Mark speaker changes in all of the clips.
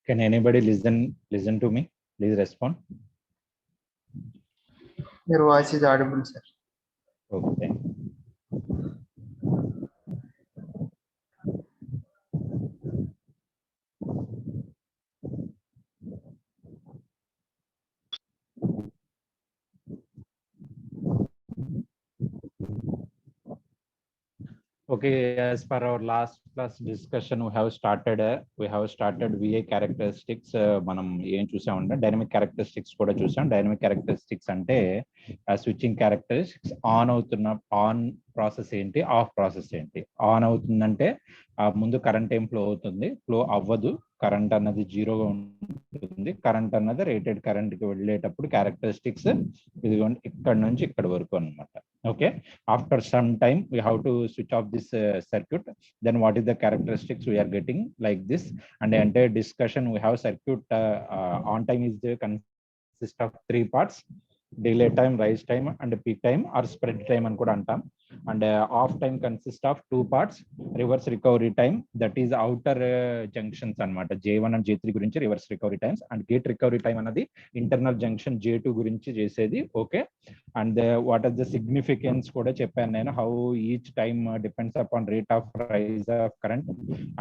Speaker 1: Can anybody listen to me? Please respond.
Speaker 2: Your voice is audible, sir.
Speaker 1: Okay. Okay, as per our last class discussion, we have started VA characteristics. మనం ఏం చూసామంటే dynamic characteristics కూడా చూసాం. Dynamic characteristics అంటే switching characteristics on process ఏంటి, of process ఏంటి. On అవుతుందంటే ముందు కరెంట్ ఏం ఫ్లో అవుతుంది, ఫ్లో అవ్వదు, కరెంట్ అన్నది జీరోగా ఉంటుంది. కరెంట్ అన్నది రేటెడ్ కరెంట్ కి వెళ్ళేటప్పుడు క్యారెక్టరిస్టిక్స్ ఇదిగోండి ఇక్కడ నుంచి ఇక్కడ వరకు అన్నమాట. Okay, after some time we have to switch off this circuit. Then what is the characteristics we are getting like this, and the entire discussion we have circuit on time is the consist of three parts: delay time, rise time, and peak time or spread time అని కూడా అంటాం. And off time consists of two parts: reverse recovery time, that is outer junctions అన్నమాట, J1 and J3 గురించి reverse recovery times, and gate recovery time అన్నది internal junction J2 గురించి చేసేది. Okay, and what is the significance కూడా చెప్పాను నేను, how each time depends upon rate of rise of current,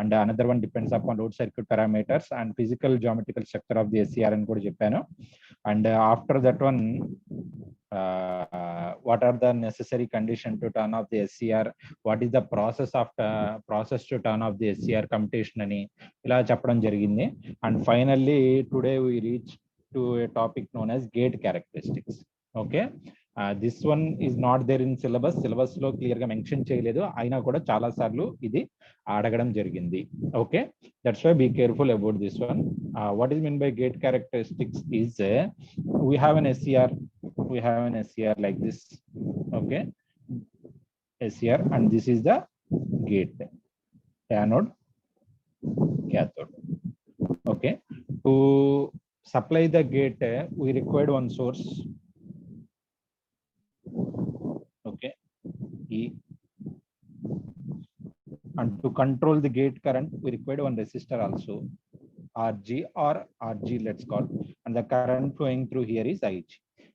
Speaker 1: and another one depends upon load circuit parameters and physical geometrical structure of the SCR అని కూడా చెప్పాను. And after that one, what are the necessary condition to turn off the SCR, what is the process to turn off the SCR commutation అని ఇలా చెప్పడం జరిగింది. And finally today we reach to a topic known as gate characteristics. Okay, this one is not there in syllabus లో clear గా mention చేయలేదు, అయినా కూడా చాలా సార్లు ఇది అడగడం జరిగింది. Okay, that's why be careful about this one. What is mean by gate characteristics is we have an SCR like this. Okay, SCR, and this is the gate, anode, cathode. Okay, to supply the gate we required one source. Okay, E, and to control the gate current we required one resistor also, RG, let's call, and the current flowing through here is IG.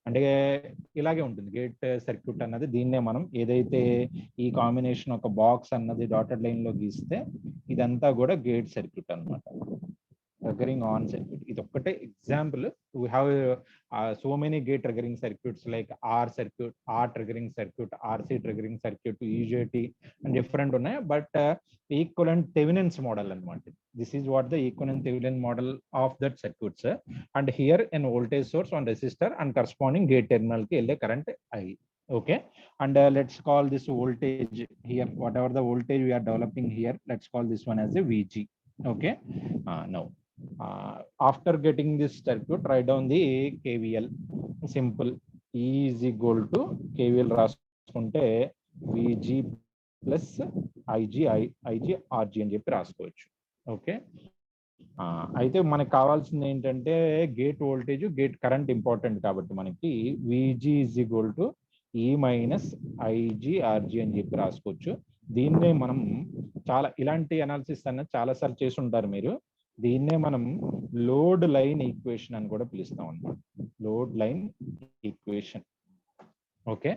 Speaker 1: అంటే ఇలాగే ఉంటుంది gate circuit అన్నది. దీన్నే మనం ఏదైతే ఈ combination ఒక box అన్నది డాటెడ్ లైన్ లో గీస్తే ఇదంతా కూడా గేట్ సర్క్యూట్ అన్నమాట, triggering on circuit. ఇది ఒక్కటే example. we have so many gate triggering circuits like R circuit, R triggering circuit, RC triggering circuit, UJT and different ఉన్నాయి. బట్ ఈక్వలెంట్ థెవెనిన్స్ మోడల్ అన్నమాట. this is what the equivalent Thevenin model of that circuits. And here an voltage source on resistor and corresponding gate terminal ki elle current I. Okay, and let's call this voltage here, whatever the voltage we are developing here, let's call this one as a VG. Okay, now after getting this circuit, write down the KVL. Simple, E is equal to KVL రాసుకుంటే VG plus IG RG అని చెప్పి రాసుకోవచ్చు. Okay, అయితే మనకు కావాల్సింది ఏంటంటే gate voltage, gate current important కాబట్టి మనకి VG is equal to E minus IG RG అని చెప్పి రాసుకోవచ్చు. దీన్నే మనం చాలా ఇలాంటి అనాలిసిస్ అన్నది చాలా సార్లు చేసి ఉంటారు మీరు. దీన్నే మనం లోడ్ లైన్ ఈక్వేషన్ అని కూడా పిలుస్తాం అన్నమాట, లోడ్ లైన్ ఈక్వేషన్. ఓకే,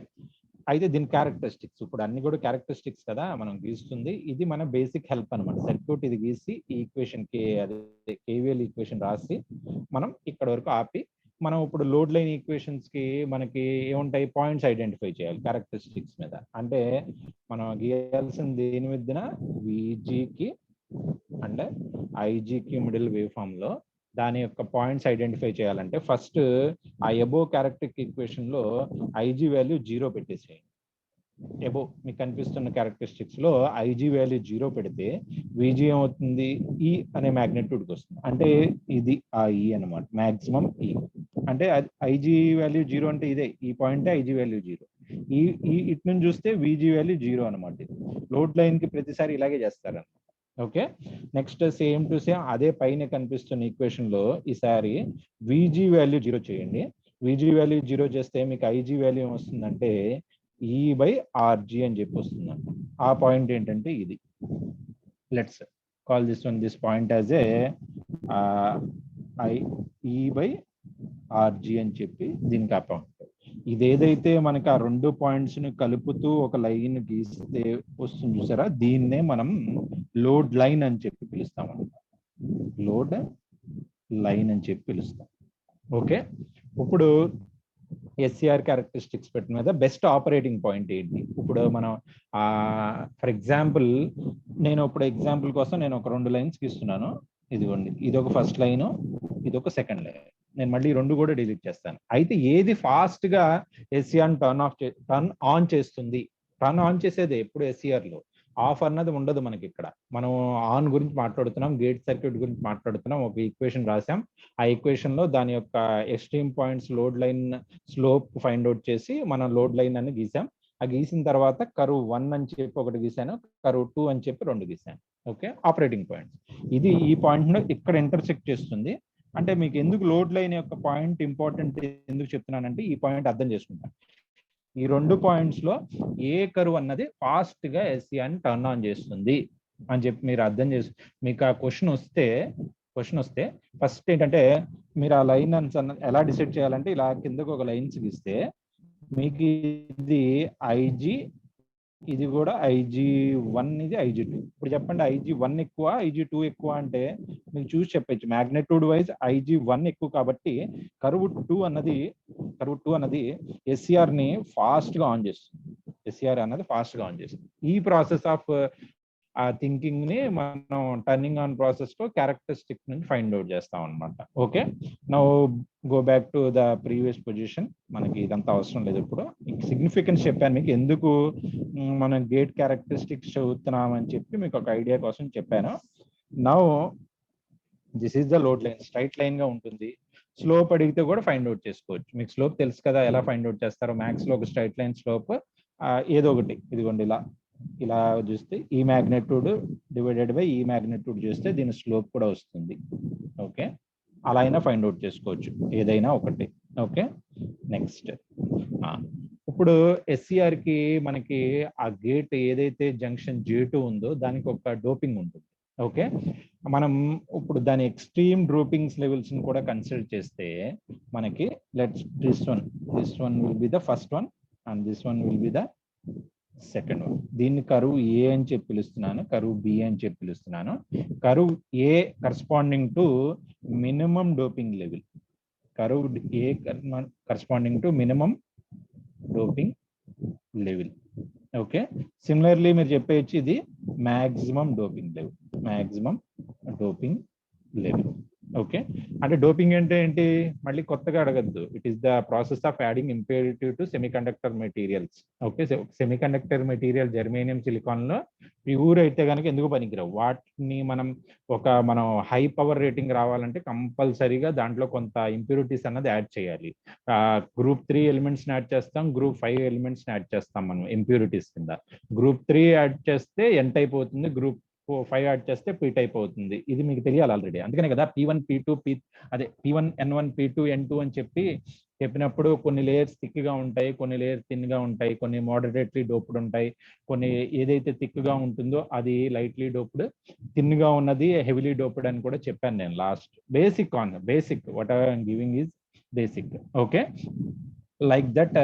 Speaker 1: అయితే దీని క్యారెక్టరిస్టిక్స్ ఇప్పుడు అన్ని కూడా క్యారెక్టరిస్టిక్స్ కదా మనం గీస్తుంది. ఇది మన బేసిక్ హెల్ప్ అనమాట. సర్క్యూట్ ఇది గీసి ఈ ఈక్వేషన్ అదే కేవీఎల్ ఈక్వేషన్ రాసి మనం ఇక్కడ వరకు ఆపి మనం ఇప్పుడు లోడ్ లైన్ ఈక్వేషన్స్ కి మనకి ఏముంటాయి, పాయింట్స్ ఐడెంటిఫై చేయాలి క్యారెక్టరిస్టిక్స్ మీద. అంటే మనం గీయాల్సిన దేని మీదన విజికి అండ్ ఐజీకి మిడిల్ వేవ్ ఫామ్ లో దాని యొక్క పాయింట్స్ ఐడెంటిఫై చేయాలంటే ఫస్ట్ ఆ ఎబో క్యారెక్టరిస్టిక్ ఈక్వేషన్ లో ఐజీ వాల్యూ 0 పెట్టేసేయండి. ఎబో మీకు కనిపిస్తున్న క్యారెక్టరిస్టిక్స్ లో ఐజీ వాల్యూ 0 పెడితే విజీ ఏమవుతుంది, ఈ అనే మ్యాగ్నిట్యూడ్కి వస్తుంది. అంటే ఇది ఆ ఈ అనమాట, మాక్సిమం ఈ. అంటే ఐజీ వాల్యూ 0 అంటే ఇదే, ఈ పాయింట్ ఐజీ వాల్యూ 0. ఈ ఇటు నుంచి చూస్తే విజీ వాల్యూ 0 అనమాట. లోడ్ లైన్ కి ప్రతిసారి ఇలాగే చేస్తారన్నమాట. Okay, next same to same అదే పైన కనిపిస్తున్న ఈక్వేషన్ లో ఈసారి విజీ వాల్యూ 0 చేయండి. విజీ వాల్యూ 0 చేస్తే మీకు ఐజీ వాల్యూ ఏమొస్తుందంటే ఈ బై ఆర్జీ అని చెప్పి వస్తుందంట. ఆ పాయింట్ ఏంటంటే ఇది. Let's call this one, this point as a IE/RG అని చెప్పి దీనికి అకౌంట్. ఇది ఏదైతే మనకి ఆ 2 పాయింట్స్ ని కలుపుతూ ఒక లైన్ గీస్తే వస్తుంది చూసారా, దీన్నే మనం లోడ్ లైన్ అని చెప్పి పిలుస్తాం అన్నమాట. లోడ్ లైన్ అని చెప్పి పిలుస్తాం. ఓకే, ఇప్పుడు ఎస్సిఆర్ క్యారెక్టరిస్టిక్స్ పెట్టిన మీద బెస్ట్ ఆపరేటింగ్ పాయింట్ ఏంటి? ఇప్పుడు మనం ఫర్ ఎగ్జాంపుల్ నేను ఇప్పుడు ఎగ్జాంపుల్ కోసం నేను ఒక 2 లైన్స్ గీస్తున్నాను. ఇదిగోండి, ఇది ఒక ఫస్ట్ లైన్, ఇది ఒక సెకండ్ లైన్. నేను మళ్ళీ 2 కూడా డిలీట్ చేస్తాను. అయితే ఏది ఫాస్ట్ గా ఎస్సిఆర్ టర్న్ ఆన్ చేస్తుంది? టర్న్ ఆన్ చేసేది ఎప్పుడు ఎస్సిఆర్ లో, ఆఫ్ అన్నది ఉండదు మనకి. ఇక్కడ మనం ఆన్ గురించి మాట్లాడుతున్నాం, గేట్ సర్క్యూట్ గురించి మాట్లాడుతున్నాం. ఒక ఈక్వేషన్ రాసాం, ఆ ఈక్వేషన్ లో దాని యొక్క extreme points load line slope find out చేసి మనం లోడ్ లైన్ అని గీసాం. ఆ గీసిన తర్వాత కరువు 1 అని చెప్పి ఒకటి గీసాను, కరువు 2 అని చెప్పి 2 గీసాను. Okay, operating points. ఇది ఈ పాయింట్ ను ఇక్కడ ఇంటర్సెక్ట్ చేస్తుంది. అంటే మీకు ఎందుకు లోడ్ లైన్ యొక్క పాయింట్ ఇంపార్టెంట్ ఎందుకు చెప్తున్నానంటే ఈ పాయింట్ అర్థం చేసుకుంటాను. ఈ 2 పాయింట్స్ లో ఏ కరువు అన్నది ఫాస్ట్ గా ఎస్సిఆర్ టర్న్ ఆన్ చేస్తుంది అని చెప్పి మీరు అర్థం చేసి, మీకు ఆ క్వశ్చన్ వస్తే ఫస్ట్ ఏంటంటే మీరు ఆ లైన్ ఎలా డిసైడ్ చేయాలంటే ఇలా కిందకు ఒక లైన్స్ గీస్తే మీకు ఇది ఐజీ, ఇది కూడా IG1, ఇది IG2. ఇప్పుడు చెప్పండి, IG1 ఎక్కువ IG2 ఎక్కువ అంటే మీకు చూసి చెప్పచ్చు. మ్యాగ్నిట్యూడ్ వైజ్ IG1 ఎక్కువ కాబట్టి కరువు 2 అన్నది ఎస్సిఆర్ ని ఫాస్ట్ గా ఆన్ చేస్తుంది. ఎస్సిఆర్ అన్నది ఫాస్ట్ గా ఆన్ చేస్తుంది. ఈ ప్రాసెస్ ఆఫ్ ఆ థింకింగ్ ని మనం టర్నింగ్ ఆన్ ప్రాసెస్ లో క్యారెక్టరిస్టిక్ నుంచి ఫైండ్ అవుట్ చేస్తాం అనమాట. Okay, now go back to the previous position. మనకి ఇదంతా అవసరం లేదు. ఇప్పుడు సిగ్నిఫికెన్స్ చెప్పాను మీకు, ఎందుకు మనం గేట్ క్యారెక్టరిస్టిక్స్ చదువుతున్నాం అని చెప్పి మీకు ఒక ఐడియా కోసం చెప్పాను. Now this is the load line, straight line గా ఉంటుంది. స్లోప్ అడిగితే కూడా ఫైండ్ అవుట్ చేసుకోవచ్చు. మీకు స్లోప్ తెలుసు కదా, ఎలా ఫైండ్ అవుట్ చేస్తారో. మ్యాథ్స్ లో ఒక స్ట్రైట్ లైన్ స్లోప్ ఏదో ఒకటి, ఇదిగోండి ఇలా చూస్తే ఈ మ్యాగ్నిట్యూడ్ డివైడెడ్ బై ఈ మ్యాగ్నిట్యూడ్ చూస్తే దీని స్లోప్ కూడా వస్తుంది. ఓకే, అలా అయినా ఫైండ్ అవుట్ చేసుకోవచ్చు, ఏదైనా ఒకటి. ఓకే, నెక్స్ట్ ఇప్పుడు ఎస్సిఆర్ కి మనకి ఆ గేట్ ఏదైతే జంక్షన్ J2 ఉందో దానికి ఒక డోపింగ్ ఉంటుంది. ఓకే, మనం ఇప్పుడు దాని ఎక్స్ట్రీమ్ డ్రోపింగ్స్ లెవెల్స్ ని కూడా కన్సిడర్ చేస్తే మనకి this one will be the first one and this one will be the second one. దీన్ని కరువు ఏ అని చెప్పి పిలుస్తున్నాను, కరువు బి అని చెప్పి పిలుస్తున్నాను. Curve a corresponding to minimum doping level, curve a corresponding to minimum doping level. Okay, similarly మీరు చెప్పేయచ్చు ఇది మ్యాక్సిమం డోపింగ్ లెవెల్. ఓకే, అంటే డోపింగ్ అంటే ఏంటి, మళ్ళీ కొత్తగా అడగద్దు. It is the process of adding impurity to semiconductor materials. Okay, semiconductor material germanium silicon లో ప్యూర్ అయితే కనుక ఎందుకు పనికిరావు. వాటిని మనం హై పవర్ రేటింగ్ రావాలంటే కంపల్సరీగా దాంట్లో కొంత ఇంప్యూరిటీస్ అన్నది యాడ్ చేయాలి. గ్రూప్ 3 ఎలిమెంట్స్ యాడ్ చేస్తాం, గ్రూప్ 5 ఎలిమెంట్స్ యాడ్ చేస్తాం మనం ఇంప్యూరిటీస్ కింద. గ్రూప్ 3 యాడ్ చేస్తే ఎన్ టైప్ అవుతుంది, గ్రూప్ 5 యాడ్ చేస్తే పీ టైప్ అవుతుంది. ఇది మీకు తెలియాలి ఆల్రెడీ. అందుకనే కదా P1 P2 P1 N1 P2 N2 అని చెప్పినప్పుడు కొన్ని లేయర్స్ థిక్ గా ఉంటాయి, కొన్ని లేయర్స్ థిన్ గా ఉంటాయి, కొన్ని మోడరేట్లీ డోప్డ్ ఉంటాయి, కొన్ని ఏదైతే థిక్ గా ఉంటుందో అది లైట్లీ డోప్డ్, థిన్ గా ఉన్నది హెవీలీ డోప్డ్ అని కూడా చెప్పాను నేను last. Basic what I'm giving is basic. Okay, like that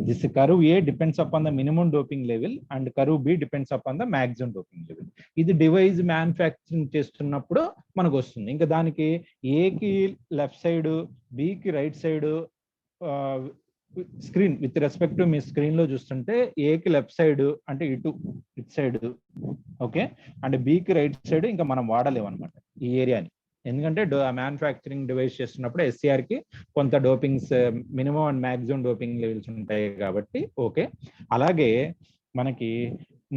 Speaker 1: this curve A depends upon the minimum doping level and curve B depends upon the maximum doping level. ఇది device manufacturing చేస్తున్నప్పుడు మనకు వస్తుంది. ఇంకా దానికి A కి left side, B కి right side, screen with respect to me screen లో చూస్తుంటే A కి లెఫ్ట్ సైడ్ అంటే ఇటు సైడ్, ఓకే, అండ్ B కి రైట్ సైడ్ ఇంకా మనం వాడలేము అనమాట ఈ ఏరియాని. ఎందుకంటే మ్యానుఫ్యాక్చరింగ్ డివైస్ చేస్తున్నప్పుడు ఎస్సిఆర్ కి కొంత dopings minimum and maximum doping levels ఉంటాయి కాబట్టి. ఓకే, అలాగే మనకి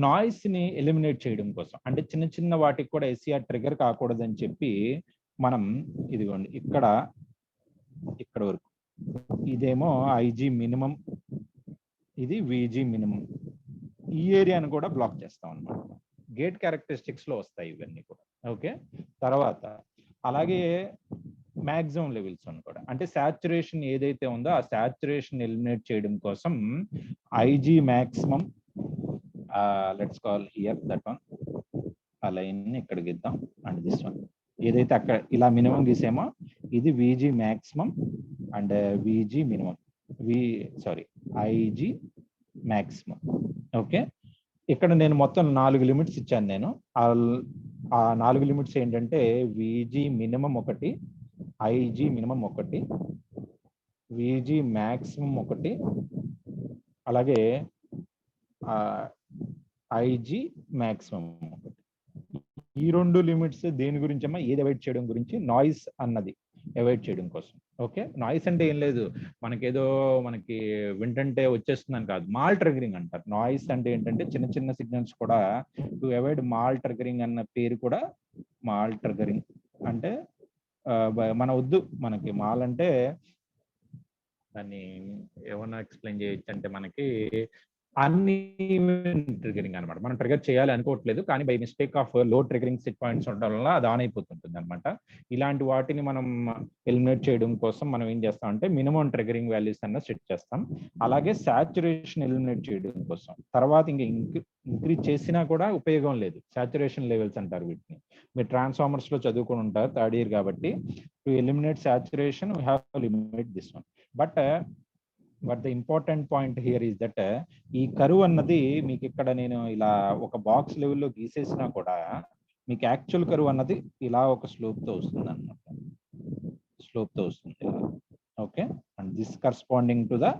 Speaker 1: నాయిస్ ని ఎలిమినేట్ చేయడం కోసం, అంటే చిన్న చిన్న వాటికి కూడా ఎస్సిఆర్ ట్రిగర్ కాకూడదని చెప్పి మనం ఇదిగోండి ఇక్కడ వరకు ఇదేమో ఐజీ మినిమం, ఇది విజీ మినిమం, ఈ ఏరియాను కూడా బ్లాక్ చేస్తాం అన్నమాట. గేట్ క్యారెక్టరిస్టిక్స్ లో వస్తాయి ఇవన్నీ కూడా. ఓకే, తర్వాత అలాగే మ్యాక్సిమం లెవెల్స్ అని కూడా, అంటే సాచురేషన్ ఏదైతే ఉందో ఆ సాచురేషన్ ఎలిమినేట్ చేయడం కోసం IG maximum, let's call here that one, ఆ లైన్ ఇక్కడ గిద్దాం, అండ్ దిస్ వన్ ఏదైతే అక్కడ ఇలా మినిమం గీసామో ఇది VG maximum and VG minimum IG maximum. Okay, ఇక్కడ నేను మొత్తం 4 లిమిట్స్ ఇచ్చాను. నేను ఆ 4 లిమిట్స్ ఏంటంటే విజీ మినిమం 1, ఐజీ మినిమం 1, విజీ మ్యాక్సిమం 1, అలాగే ఐజీ మ్యాక్సిమం 1. ఈ 2 లిమిట్స్ దేని గురించి అమ్మా? ఏది అవాయిడ్ చేయడం గురించి, నాయిస్ అన్నది అవాయిడ్ చేయడం కోసం. ఓకే, నాయిస్ అంటే ఏం లేదు, మనకి వింటంటే వచ్చేస్తుందని కాదు, మాల్ ట్రిగరింగ్ అంటారు. నాయిస్ అంటే ఏంటంటే చిన్న చిన్న సిగ్నల్స్ కూడా టు అవాయిడ్ మాల్ ట్రిగరింగ్ అన్న పేరు కూడా మాల్ ట్రిగరింగ్ అంటే మన వద్దు. మనకి మాల్ అంటే దాన్ని ఏమన్నా ఎక్స్ప్లెయిన్ చేయొచ్చు అంటే మనకి అన్ఈవెన్ ట్రిగరింగ్ అనమాట. మనం ట్రిగర్ చేయాలి అనుకోవట్లేదు, కానీ బై మిస్టేక్ ఆఫ్ లో ట్రిగరింగ్ సెట్ పాయింట్స్ ఉండడం వల్ల అది ఆన్ అయిపోతుంటుంది అనమాట. ఇలాంటి వాటిని మనం ఎలిమినేట్ చేయడం కోసం మనం ఏం చేస్తాం అంటే మినిమం ట్రిగరింగ్ వాల్యూస్ అన్న సెట్ చేస్తాం. అలాగే సాచురేషన్ ఎలిమినేట్ చేయడం కోసం తర్వాత ఇంక్రీజ్ చేసినా కూడా ఉపయోగం లేదు. సాచురేషన్ లెవెల్స్ అంటారు వీటిని. మీరు ట్రాన్స్ఫార్మర్స్ లో చదువుకుని ఉంటారు, 3rd year కాబట్టి. To eliminate saturation we have to eliminate this one. But the important point here is that ఈ కరువు అన్నది మీకు ఇక్కడ నేను ఇలా ఒక బాక్స్ లెవెల్లో గీసేసినా కూడా మీకు యాక్చువల్ కరువు అన్నది ఇలా ఒక స్లోప్ తో వస్తుంది అనమాట. Okay, and this corresponding to the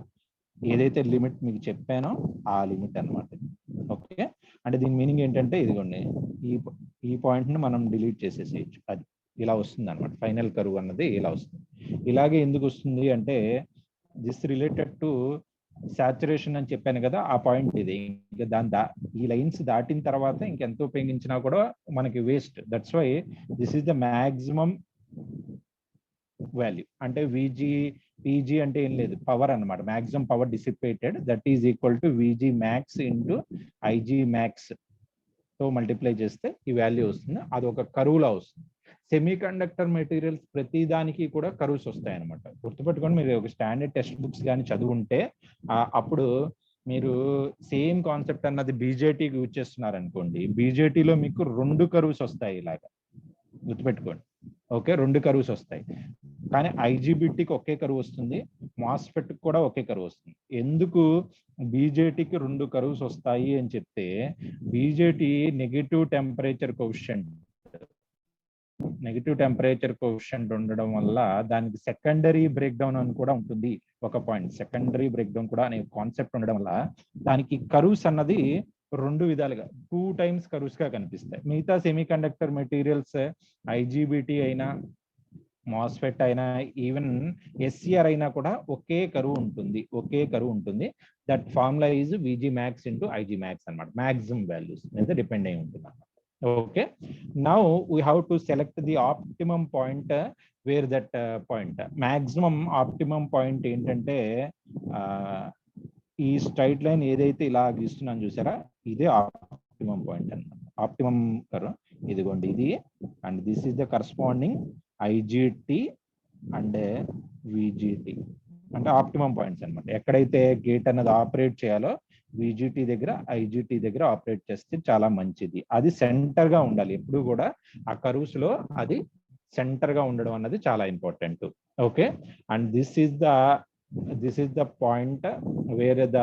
Speaker 1: ఏదైతే లిమిట్ మీకు చెప్పానో ఆ లిమిట్ అనమాట. ఓకే, అంటే దీని మీనింగ్ ఏంటంటే ఇదిగోండి, ఈ పాయింట్ ని మనం డిలీట్ చేసేసేయచ్చు. అది ఇలా వస్తుంది అనమాట. ఫైనల్ కరువు అన్నది ఇలా వస్తుంది. ఇలాగే ఎందుకు వస్తుంది అంటే దిస్ రిలేటెడ్ టు సాచురేషన్ అని చెప్పాను కదా, ఆ పాయింట్ ఇది. ఇంకా ఈ లైన్స్ దాటిన తర్వాత ఇంకెంత ఉపయోగించినా కూడా మనకి waste. That's why this is the maximum value. అంటే పీజీ అంటే ఏం లేదు, పవర్ అన్నమాట. Maximum power dissipated, that is equal to VG max into IG max తో మల్టిప్లై చేస్తే ఈ వాల్యూ వస్తుంది. అది ఒక కరువులా వస్తుంది. సెమీ కండక్టర్ మెటీరియల్స్ ప్రతి దానికి కూడా కరువుస్ వస్తాయి అనమాట. గుర్తుపెట్టుకొని మీరు ఒక స్టాండర్డ్ టెక్స్ట్ బుక్స్ కానీ చదువుంటే అప్పుడు మీరు సేమ్ కాన్సెప్ట్ అన్నది బీజేటీకి యూజ్ చేస్తున్నారు అనుకోండి, బీజేటీలో మీకు 2 కరువుస్ వస్తాయి ఇలాగా. గుర్తుపెట్టుకోండి. ఓకే, 2 కరువుస్ వస్తాయి. కానీ ఐజీబీటీకి ఒకే కరువు వస్తుంది, మాస్ఫెట్ కూడా ఒకే కరువు వస్తుంది. ఎందుకు బీజేటీకి 2 కరువుస్ వస్తాయి అని చెప్తే, బీజేటీ నెగటివ్ టెంపరేచర్ కోఎఫిషియంట్ ఉండడం వల్ల దానికి సెకండరీ బ్రేక్ డౌన్ అని కూడా ఉంటుంది. ఒక పాయింట్ సెకండరీ బ్రేక్ డౌన్ కూడా అనే కాన్సెప్ట్ ఉండడం వల్ల దానికి కరువుస్ అన్నది 2 విధాలుగా 2 times కరువుస్ గా కనిపిస్తాయి. మిగతా సెమీ కండక్టర్ మెటీరియల్స్ ఐజీబీటీ అయినా మాస్ఫెట్ అయినా ఈవెన్ ఎస్సిఆర్ అయినా కూడా ఒకే కరువు ఉంటుంది. That formula is VG max into IG max అనమాట. మ్యాక్సిమం వాల్యూస్ మీద డిపెండ్ అయి ఉంటుంది అన్నమాట. Okay, now we have to select the optimum point where that point maximum optimum point ఏంటంటే ఈ స్ట్రైట్ లైన్ ఏదైతే ఇలా గీస్తున్నాను చూసారా, ఇదే ఆప్టిమం పాయింట్ అన్నమాట. ఆప్టిమం కర్వ్ ఇదిగోండి ఇది, and this is the corresponding IGT and VGT అంటే ఆప్టిమం పాయింట్స్ అన్నమాట. ఎక్కడైతే గేట్ అన్నది ఆపరేట్ చేయాలో విజిటి దగ్గర ఐజిటి దగ్గర ఆపరేట్ చేస్తే చాలా మంచిది. అది సెంటర్ గా ఉండాలి ఎప్పుడు కూడా. ఆ కర్వ్స్ లో అది సెంటర్ గా ఉండడం అన్నది చాలా important. Okay, and this is the point where the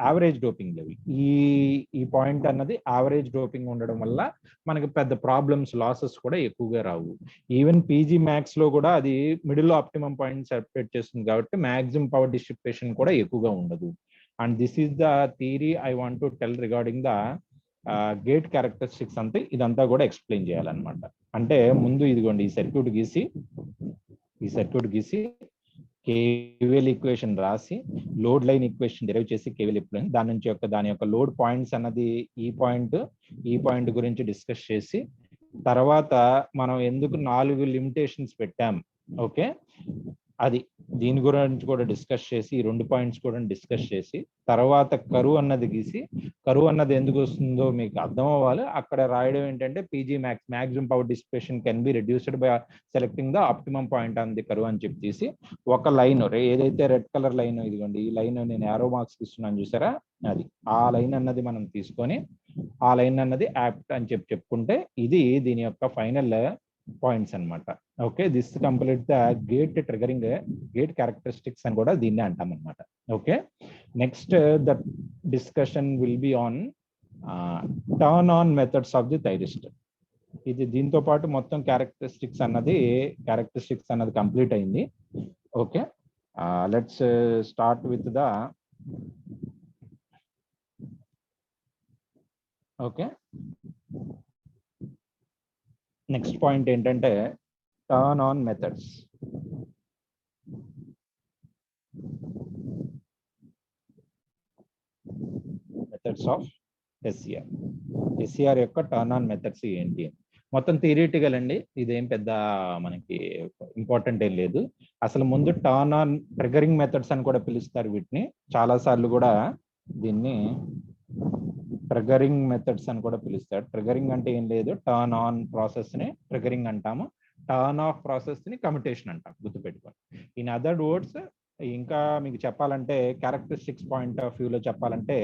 Speaker 1: average doping level. ఈ పాయింట్ అన్నది యావరేజ్ డోపింగ్ ఉండడం వల్ల మనకి పెద్ద ప్రాబ్లమ్స్, లాసెస్ కూడా ఎక్కువగా రావు. ఈవెన్ పీజీ మ్యాక్స్ లో కూడా అది మిడిల్ ఆప్టిమం పాయింట్ సెపరేట్ చేస్తుంది కాబట్టి మ్యాక్సిమం పవర్ డిస్ట్రిబ్యూషన్ కూడా ఎక్కువగా ఉండదు. And this is the theory I want to tell regarding the gate characteristics. అంటే ఇదంతా కూడా ఎక్స్ప్లెయిన్ చేయాలన్నమాట. అంటే ముందు ఇదిగోండి ఈ సర్క్యూట్ గీసి కేవీఎల్ ఈక్వేషన్ రాసి లోడ్ లైన్ ఈక్వేషన్ డెరైవ్ చేసి కేవీఎల్ ఈక్వేషన్ దాని యొక్క లోడ్ పాయింట్స్ అన్నది ఈ పాయింట్ గురించి డిస్కస్ చేసి తర్వాత మనం ఎందుకు 4 లిమిటేషన్స్ పెట్టాం. ఓకే, అది దీని గురించి కూడా డిస్కస్ చేసి ఈ 2 పాయింట్స్ కూడా డిస్కస్ చేసి తర్వాత కరువు అన్నది గీసి, కరువు అన్నది ఎందుకు వస్తుందో మీకు అర్థం అవ్వాలి. అక్కడ రాయడం ఏంటంటే PG max maximum power dissipation can be reduced by selecting the optimum point on the కరువు అని చెప్పి తీసి ఒక లైన్ ఏదైతే రెడ్ కలర్ లైన్ ఇదిగోండి ఈ లైన్ నేను యారో మార్క్స్ ఇస్తున్నాను చూసారా, అది ఆ లైన్ అన్నది మనం తీసుకొని ఆ లైన్ అన్నది యాప్ట్ అని చెప్పుకుంటే ఇది దీని యొక్క ఫైనల్ పాయింట్స్ అన్నమాట. Okay, this complete the gate triggering gate characteristics అని కూడా దీన్ని అంటాం అనమాట. Okay, next the discussion will be on turn on methods of the thyristor. ఇది దీంతో పాటు మొత్తం క్యారెక్టరిస్టిక్స్ అన్నది కంప్లీట్ అయింది. Okay, let's start with the okay next point ఏంటంటే turn on methods. Methods of SCR యొక్క టర్న్ ఆన్ మెథడ్స్ ఏంటి? మొత్తం థియరిటికల్ అండి, ఇదేం పెద్ద మనకి ఇంపార్టెంట్ ఏం లేదు. అసలు ముందు టర్న్ ఆన్ ట్రిగరింగ్ మెథడ్స్ అని కూడా పిలుస్తారు వీటిని. చాలా సార్లు కూడా దీన్ని ట్రిగరింగ్ మెథడ్స్ అని కూడా పిలుస్తారు. ట్రిగరింగ్ అంటే ఏం లేదు, టర్న్ ఆన్ ప్రాసెస్ ని ట్రిగరింగ్ అంటాము, టర్న్ ఆఫ్ ప్రాసెస్ ని కమ్యుటేషన్ అంటాం, గుర్తుపెట్టుకోండి. ఇన్ అదర్ వర్డ్స్, ఇంకా మీకు చెప్పాలంటే క్యారెక్టరిస్టిక్స్ పాయింట్ ఆఫ్ వ్యూలో చెప్పాలంటే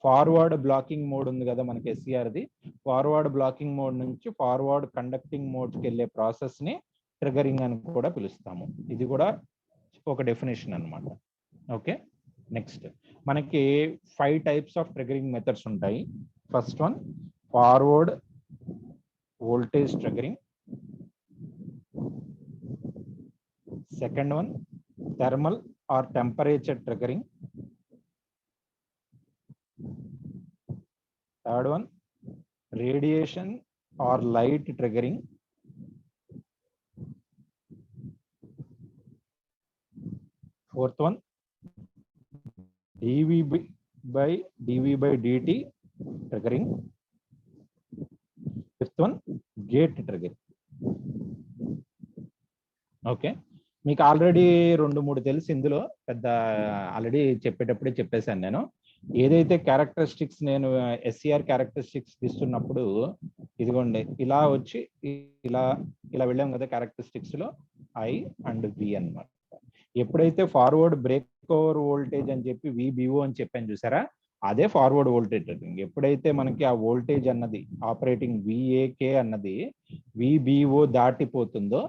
Speaker 1: ఫార్వర్డ్ బ్లాకింగ్ మోడ్ ఉంది కదా మనకి ఎస్సిఆర్ది. ఫార్వర్డ్ బ్లాకింగ్ మోడ్ నుంచి ఫార్వర్డ్ కండక్టింగ్ మోడ్కి వెళ్ళే ప్రాసెస్ ని ట్రిగరింగ్ అని కూడా పిలుస్తాము. ఇది కూడా ఒక డెఫినేషన్ అన్నమాట. ఓకే, నెక్స్ట్ మనకి 5 టైప్స్ ఆఫ్ ట్రిగరింగ్ మెథడ్స్ ఉంటాయి. First one forward voltage triggering. Second one thermal or temperature triggering. Third one radiation or light triggering. Fourth one dV by dt triggering. Fifth one gate triggering. Okay, మీకు already 2-3 తెలుసు ఇందులో, పెద్ద already చెప్పేటప్పుడే చెప్పేశాను నేను. ఏదైతే characteristics నేను SCR characteristics తీస్తున్నప్పుడు ఇదిగోండి ఇలా వచ్చి ఇలా ఇలా వెళ్ళాం కదా క్యారెక్టరిస్టిక్స్ లో I అండ్ V అన్నమాట. ఎప్పుడైతే ఫార్వర్డ్ బ్రేక్ ఓవర్ వోల్టేజ్ అని చెప్పి VBO అని చెప్పాను చూసారా, అదే ఫార్వర్డ్ వోల్టేజ్ ట్రిగరింగ్. ఎప్పుడైతే మనకి ఆ వోల్టేజ్ అన్నది ఆపరేటింగ్ VAK అన్నది VBO దాటిపోతుందో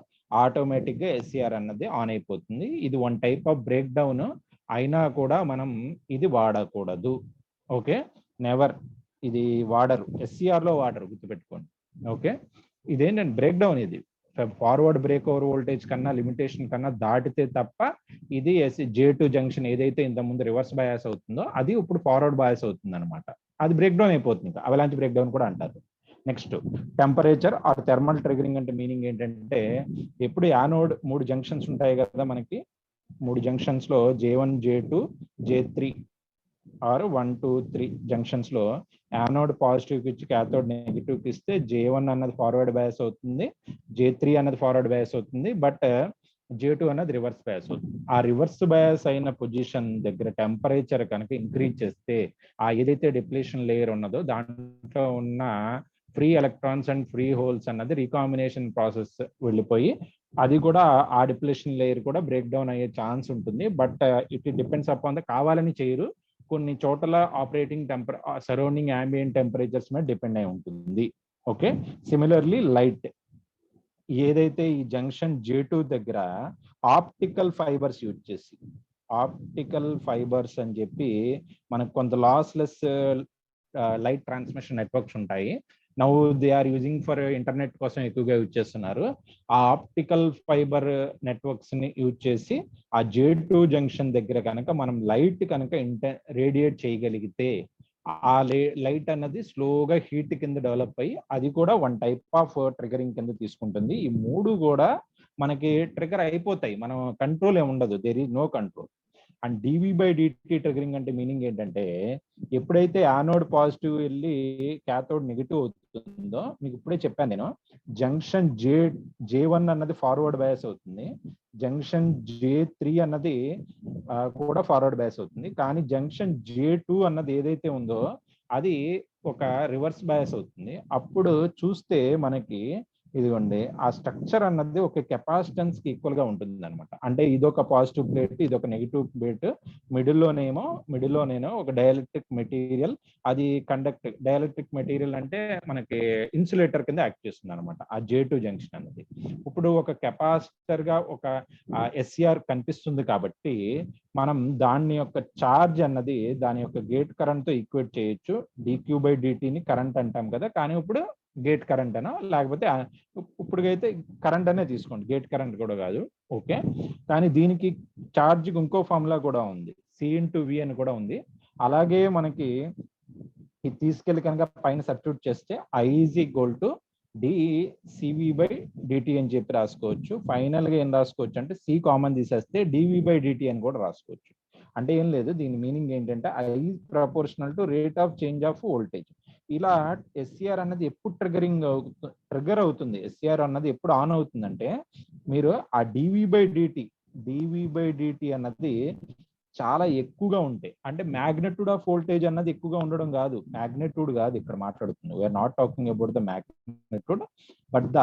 Speaker 1: ఆటోమేటిక్ గా ఎస్సిఆర్ అన్నది ఆన్ అయిపోతుంది. ఇది 1 టైప్ ఆఫ్ బ్రేక్ డౌన్ అయినా కూడా మనం ఇది వాడకూడదు. ఓకే, నెవర్, ఇది వాడరు, ఎస్సిఆర్ లో వాడరు, గుర్తుపెట్టుకోండి. ఓకే, ఇదేంటంటే బ్రేక్ డౌన్, ఇది ఫార్వర్డ్ బ్రేక్ ఓవర్ వోల్టేజ్ కన్నా లిమిటేషన్ కన్నా దాటితే తప్ప ఇది J2 జంక్షన్ ఏదైతే ఇంతకుముందు రివర్స్ బయాస్ అవుతుందో అది ఇప్పుడు ఫార్వర్డ్ బయాస్ అవుతుంది అనమాట. అది బ్రేక్ డౌన్ అయిపోతుంది, అవలాంచ్ బ్రేక్ డౌన్ కూడా అంటారు. Next temperature or thermal triggering అంటే మీనింగ్ ఏంటంటే, ఎప్పుడు యానోడ్ 3 జంక్షన్స్ ఉంటాయి కదా మనకి, 3 జంక్షన్స్ లో J1 J2 J3 or 1 2 3 junctions లో యానోడ్ పాజిటివ్ కి ఇచ్చి క్యాథోడ్ నెగిటివ్ కి ఇస్తే J1 అన్నది ఫార్వర్డ్ బయాస్ అవుతుంది, J3 అన్నది ఫార్వర్డ్ బయాస్ అవుతుంది, బట్ J2 అన్నది రివర్స్ బయాస్ అవుతుంది. ఆ రివర్స్ బయాస్ అయిన పొజిషన్ దగ్గర టెంపరేచర్ కనుక ఇంక్రీజ్ చేస్తే ఆ ఏదైతే డిప్లీషన్ లేయర్ ఉన్నదో దాంట్లో ఉన్న free electrons and free holes అన్నది రీకాంబినేషన్ ప్రాసెస్ వెళ్ళిపోయి అది కూడా ఆ డిప్లీషన్ లేయర్ కూడా బ్రేక్ డౌన్ అయ్యే ఛాన్స్ ఉంటుంది. But it depends upon the, కావాలని చేయరు, కొన్ని చోట్ల ఆపరేటింగ్ సరౌండింగ్ ambient టెంపరేచర్స్ మీద డిపెండ్ అయి ఉంటుంది. ఓకే, సిమిలర్లీ లైట్, ఏదైతే ఈ జంక్షన్ J2 దగ్గర ఆప్టికల్ ఫైబర్స్ యూజ్ చేసి, ఆప్టికల్ ఫైబర్స్ అని చెప్పి మనకు కొంత లాస్లెస్ లైట్ ట్రాన్స్మిషన్ నెట్వర్క్స్ ఉంటాయి. Now they are using for internet కోసం ఎక్కువగా యూజ్ చేస్తున్నారు. ఆ ఆప్టికల్ ఫైబర్ నెట్వర్క్స్ ని యూజ్ చేసి ఆ J2 జంక్షన్ దగ్గర కనుక మనం లైట్ కనుక రేడియేట్ చేయగలిగితే ఆ లైట్ అన్నది స్లోగా హీట్ కింద డెవలప్ అయ్యి అది కూడా 1 టైప్ ఆఫ్ ట్రిగరింగ్ కింద తీసుకుంటుంది. ఈ 3 కూడా మనకి ట్రిగర్ అయిపోతాయి, మనం కంట్రోల్ ఏమి ఉండదు, there is no control. And dV by dt triggering అంటే మీనింగ్ ఏంటంటే, ఎప్పుడైతే యానోడ్ పాజిటివ్ వెళ్ళి క్యాథోడ్ నెగిటివ్ అవుతుందో, మీకు ఇప్పుడే చెప్పాను నేను, జంక్షన్ J1 అన్నది ఫార్వర్డ్ బయాస్ అవుతుంది, జంక్షన్ J3 అన్నది కూడా ఫార్వర్డ్ బయాస్ అవుతుంది, కానీ జంక్షన్ J2 అన్నది ఏదైతే ఉందో అది ఒక రివర్స్ బయాస్ అవుతుంది. అప్పుడు చూస్తే మనకి ఇదిగోండి ఆ స్ట్రక్చర్ అన్నది ఒక కెపాసిటెన్స్ కి ఈక్వల్ గా ఉంటుంది అనమాట. అంటే ఇదొక పాజిటివ్ ప్లేట్, ఇదొక నెగిటివ్ ప్లేట్, మిడిల్లోనేమో ఒక డైఎలక్ట్రిక్ మెటీరియల్, అది డైఎలక్ట్రిక్ మెటీరియల్ అంటే మనకి ఇన్సులేటర్ కింద యాక్ట్ చేస్తుంది అనమాట ఆ J2 జంక్షన్ అనేది. ఇప్పుడు ఒక కెపాసిటర్ గా ఒక SCR కనిపిస్తుంది కాబట్టి మనం దాని యొక్క ఛార్జ్ అన్నది దాని యొక్క గేట్ కరెంట్ తో ఈక్వేట్ చేయొచ్చు. dQ/dt కరెంట్ అంటాం కదా, కానీ ఇప్పుడు గేట్ కరెంట్ అనో లేకపోతే ఇప్పుడుకైతే కరెంట్ అనే తీసుకోండి, గేట్ కరెంట్ కూడా కాదు. ఓకే, కానీ దీనికి ఛార్జ్ ఇంకో ఫార్ములా కూడా ఉంది, C/V అని కూడా ఉంది. అలాగే మనకి ఇది తీసుకెళ్లి కనుక పైన సబ్స్టిట్యూట్ చేస్తే I = dCV/dt అని చెప్పి రాసుకోవచ్చు. ఫైనల్ గా ఏం రాసుకోవచ్చు అంటే C కామన్ తీసేస్తే dV/dt అని కూడా రాసుకోవచ్చు. అంటే ఏం లేదు, దీని మీనింగ్ ఏంటంటే I proportional to rate of change of voltage. ఇలా SCR అన్నది ఎప్పుడు ట్రిగర్ అవుతుంది, SCR అన్నది ఎప్పుడు ఆన్ అవుతుందంటే మీరు ఆ dV/dt అన్నది చాలా ఎక్కువగా ఉంటాయి. అంటే మ్యాగ్నిట్యూడ్ ఆఫ్ వోల్టేజ్ అన్నది ఎక్కువగా ఉండడం కాదు, మ్యాగ్నిట్యూడ్ కాదు ఇక్కడ మాట్లాడుతుంది. We're not talking about the magnitude but the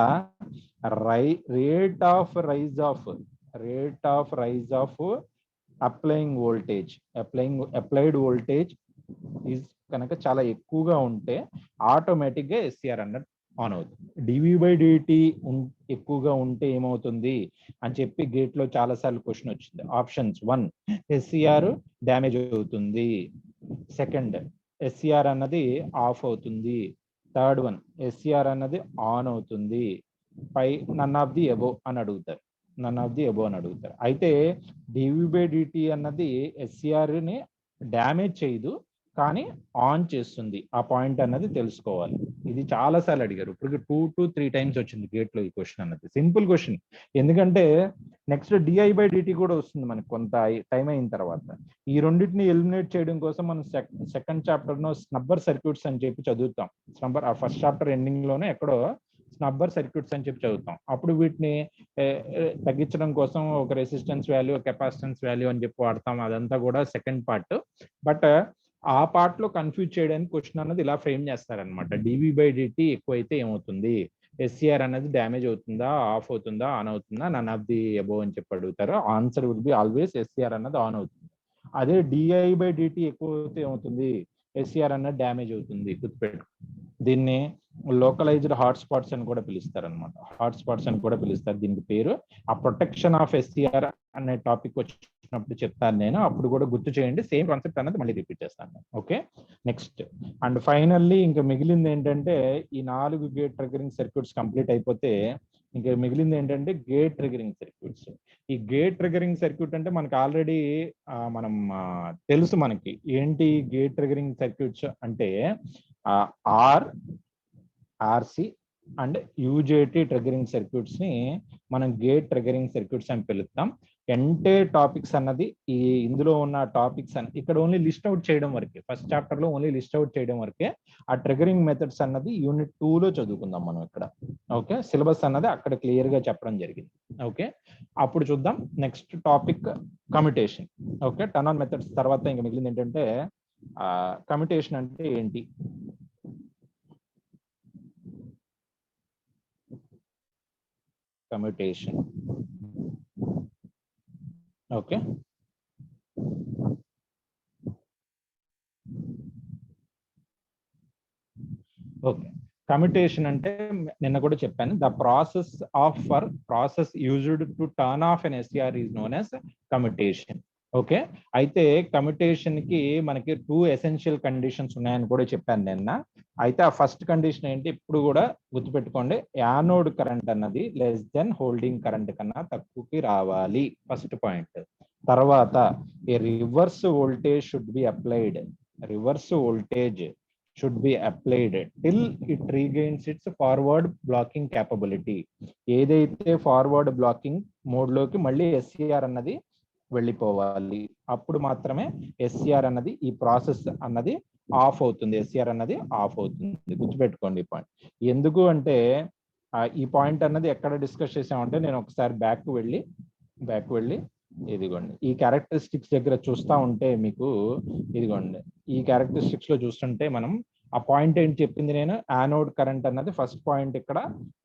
Speaker 1: rate of rise of applied voltage is కనుక చాలా ఎక్కువగా ఉంటే ఆటోమేటిక్ గా SCR అన్నది ఆన్ అవుతుంది. dV/dt ఎక్కువగా ఉంటే ఏమవుతుంది అని చెప్పి గేట్ లో చాలా సార్లు క్వశ్చన్ వచ్చింది. ఆప్షన్స్ 1 SCR డ్యామేజ్ అవుతుంది, సెకండ్ SCR అన్నది ఆఫ్ అవుతుంది, థర్డ్ వన్ SCR అన్నది ఆన్ అవుతుంది, నన్ ఆఫ్ ది అబోవ్ అని అడుగుతారు. అయితే dV/dt అన్నది SCR ని డ్యామేజ్ చేయదు కానీ ఆన్ చేస్తుంది. ఆ పాయింట్ అన్నది తెలుసుకోవాలి. ఇది చాలా సార్లు అడిగారు, ఇప్పుడు 2 to 3 టైమ్స్ వచ్చింది గేట్ లో ఈ క్వశ్చన్ అన్నది. సింపుల్ క్వశ్చన్, ఎందుకంటే నెక్స్ట్ DI/dt కూడా వస్తుంది మనకి కొంత టైం అయిన తర్వాత. ఈ రెండింటిని ఎలిమినేట్ చేయడం కోసం మనం సెకండ్ చాప్టర్ లో స్నబ్బర్ సర్క్యూట్స్ అని చెప్పి చదువుతాం. ఫస్ట్ చాప్టర్ ఎండింగ్ లోనే ఎక్కడో స్నబ్బర్ సర్క్యూట్స్ అని చెప్పి చదువుతాం. అప్పుడు వీటిని తగ్గించడం కోసం ఒక రెసిస్టెన్స్ వాల్యూ, కెపాసిటెన్స్ వాల్యూ అని చెప్పి వాడతాం. అదంతా కూడా సెకండ్ పార్ట్. బట్ ఆ పార్ట్ లో కన్ఫ్యూజ్ చేయడానికి క్వశ్చన్ అన్నది ఇలా ఫ్రేమ్ చేస్తారనమాట. dV/dt ఎక్కువైతే ఏమవుతుంది, SCR అనేది డ్యామేజ్ అవుతుందా, ఆఫ్ అవుతుందా, ఆన్ అవుతుందా, నన్ ఆఫ్ ది అబోవ్ అని చెప్పి అడుగుతారు. Answer will be always SCR అన్నది ఆన్ అవుతుంది. అదే DI/dt ఎక్కువ అయితే ఏమవుతుంది, SCR అన్నది డ్యామేజ్ అవుతుంది. గుర్తుపెట్టు, దీన్ని లోకలైజ్డ్ హాట్స్పాట్స్ అని కూడా పిలుస్తారు అనమాట. హాట్స్పాట్స్ అని కూడా పిలుస్తారు దీనికి పేరు. ఆ ప్రొటెక్షన్ ఆఫ్ SCR అనే టాపిక్ వచ్చినప్పుడు చెప్తాను నేను, అప్పుడు కూడా గుర్తు చేయండి. సేమ్ కాన్సెప్ట్ అన్నది మళ్ళీ రిపీట్ చేస్తాను. ఓకే, నెక్స్ట్ అండ్ ఫైనల్లీ ఇంకా మిగిలింది ఏంటంటే ఈ 4 గేట్ ట్రిగరింగ్ సర్క్యూట్స్ కంప్లీట్ అయిపోతే ఇంకా మిగిలింది ఏంటంటే గేట్ ట్రిగరింగ్ సర్క్యూట్స్. ఈ గేట్ ట్రిగరింగ్ సర్క్యూట్ అంటే మనకి ఆల్రెడీ తెలుసు మనకి ఏంటి గేట్ ట్రిగరింగ్ సర్క్యూట్స్ అంటే RC and UJT triggering circuits ని మనం గేట్ ట్రిగరింగ్ సర్క్యూట్స్ అని పిలుస్తాం. ఎంటైర్ టాపిక్స్ అన్నది ఇందులో ఉన్న టాపిక్స్ అని ఇక్కడ ఓన్లీ లిస్ట్ అవుట్ చేయడం వరకే, ఫస్ట్ చాప్టర్ లో ఓన్లీ లిస్ట్ అవుట్ చేయడం వరకే. ఆ ట్రిగరింగ్ మెథడ్స్ అన్నది యూనిట్ 2 లో చదువుకుందాం మనం ఇక్కడ. ఓకే, సిలబస్ అన్నది అక్కడ క్లియర్ గా చెప్పడం జరిగింది. ఓకే, అప్పుడు చూద్దాం. Next topic commutation. Okay, turn on methods తర్వాత ఇంకా మిగిలింది ఏంటంటే కమ్యుటేషన్ అంటే ఏంటి. Commutation okay, okay. కమ్యుటేషన్ అంటే నిన్న కూడా చెప్పాను, the process used to turn off an SCR is known as commutation. Okay, అయితే కమ్యుటేషన్ కి మనకి 2 ఎసెన్షియల్ కండిషన్స్ ఉన్నాయని కూడా చెప్పాను నిన్న. అయితే ఆ ఫస్ట్ కండిషన్ ఏంటి, ఇప్పుడు కూడా గుర్తుపెట్టుకోండి, యానోడ్ కరెంట్ అన్నది లెస్ దెన్ హోల్డింగ్ కరెంట్ కన్నా తక్కువకి రావాలి, ఫస్ట్ పాయింట్. తర్వాత a reverse voltage should be applied, reverse voltage should be applied till it regains its forward blocking capability. ఏదైతే ఫార్వర్డ్ బ్లాకింగ్ మోడ్ లోకి మళ్ళీ SCR అన్నది వెళ్ళిపోవాలి, అప్పుడు మాత్రమే SCR అన్నది ఈ ప్రాసెస్ అన్నది ఆఫ్ అవుతుంది, SCR అన్నది ఆఫ్ అవుతుంది. గుర్తుపెట్టుకోండి ఈ పాయింట్. ఎందుకు అంటే ఈ పాయింట్ అన్నది ఎక్కడ డిస్కస్ చేసామంటే, నేను ఒకసారి బ్యాక్ వెళ్ళి ఇదిగోండి ఈ క్యారెక్టరిస్టిక్స్ దగ్గర చూస్తా ఉంటే మీకు ఇదిగోండి ఈ క్యారెక్టరిస్టిక్స్ లో చూస్తుంటే మనం ఆ పాయింట్ ఏంటి చెప్పింది నేను, యానోడ్ కరెంట్ అన్నది ఫస్ట్ పాయింట్. ఇక్కడ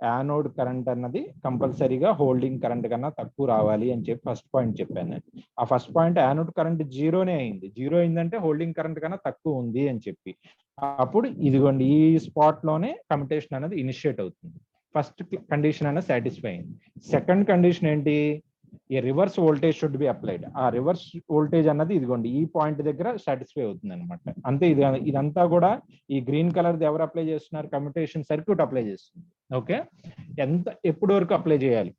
Speaker 1: యానోడ్ కరెంట్ అన్నది కంపల్సరీగా హోల్డింగ్ కరెంట్ కన్నా తక్కువ రావాలి అని చెప్పి ఫస్ట్ పాయింట్ చెప్పాను నేను. ఆ ఫస్ట్ పాయింట్ యానోడ్ కరెంట్ జీరోనే అయింది. జీరో అయిందంటే హోల్డింగ్ కరెంట్ కన్నా తక్కువ ఉంది అని చెప్పి, అప్పుడు ఇదిగోండి ఈ స్పాట్ లోనే కమ్యుటేషన్ అనేది ఇనిషియేట్ అవుతుంది. ఫస్ట్ కండిషన్ అనేది సాటిస్ఫై అయింది. సెకండ్ కండిషన్ ఏంటి, ఏ reverse voltage should be applied. ఆ రివర్స్ వోల్టేజ్ అన్నది ఇదిగోండి ఈ పాయింట్ దగ్గర సాటిస్ఫై అవుతుంది అనమాట. అంతే. ఇదంతా కూడా ఈ గ్రీన్ కలర్ ఎవరు అప్లై చేస్తున్నారు, కమ్యుటేషన్ సర్క్యూట్ అప్లై చేస్తుంది. ఓకే, ఎప్పుడు వరకు అప్లై చేయాలి,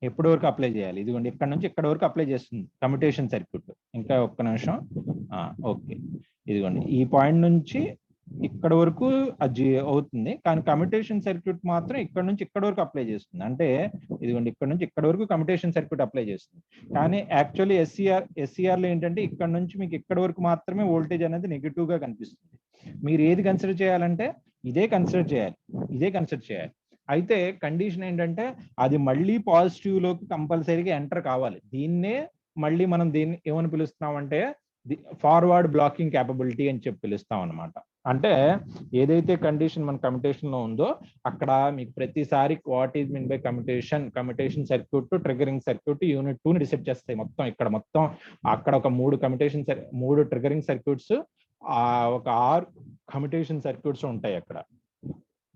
Speaker 1: ఎప్పుడు వరకు అప్లై చేయాలి, ఇదిగోండి ఇక్కడ నుంచి ఇక్కడ వరకు అప్లై చేస్తుంది కమ్యుటేషన్ సర్క్యూట్. ఇంకా ఒక్క నిమిషం. ఓకే, ఇదిగోండి ఈ పాయింట్ నుంచి ఇక్కడ వరకు అది అవుతుంది, కానీ కమ్యుటేషన్ సర్క్యూట్ మాత్రం ఇక్కడ నుంచి ఇక్కడ వరకు అప్లై చేస్తుంది. అంటే ఇదిగోండి ఇక్కడ నుంచి ఇక్కడ వరకు కమ్యుటేషన్ సర్క్యూట్ అప్లై చేస్తుంది. కానీ యాక్చువల్లీ ఎస్సీఆర్ లో ఏంటంటే ఇక్కడ నుంచి మీకు ఇక్కడ వరకు మాత్రమే వోల్టేజ్ అనేది నెగిటివ్ గా కనిపిస్తుంది. మీరు ఏది కన్సిడర్ చేయాలంటే ఇదే కన్సిడర్ చేయాలి. అయితే కండిషన్ ఏంటంటే అది మళ్ళీ పాజిటివ్ లోకి కంపల్సరీగా ఎంటర్ కావాలి. దీన్నే మళ్ళీ మనం దీన్ని ఏమని పిలుస్తున్నామంటే ఫార్వర్డ్ బ్లాకింగ్ క్యాపబిలిటీ అని చెప్పి పిలుస్తాం అనమాట. అంటే ఏదైతే కండిషన్ మన కమ్యుటేషన్ లో ఉందో అక్కడ మీకు ప్రతిసారి what is mean by commutation circuit, triggering circuit, unit 2 ని డిసైడ్ చేస్తాయి. ఇక్కడ మొత్తం అక్కడ ఒక 3 ట్రిగరింగ్ సర్క్యూట్స్, ఒక 6 కమ్యుటేషన్ సర్క్యూట్స్ ఉంటాయి. అక్కడ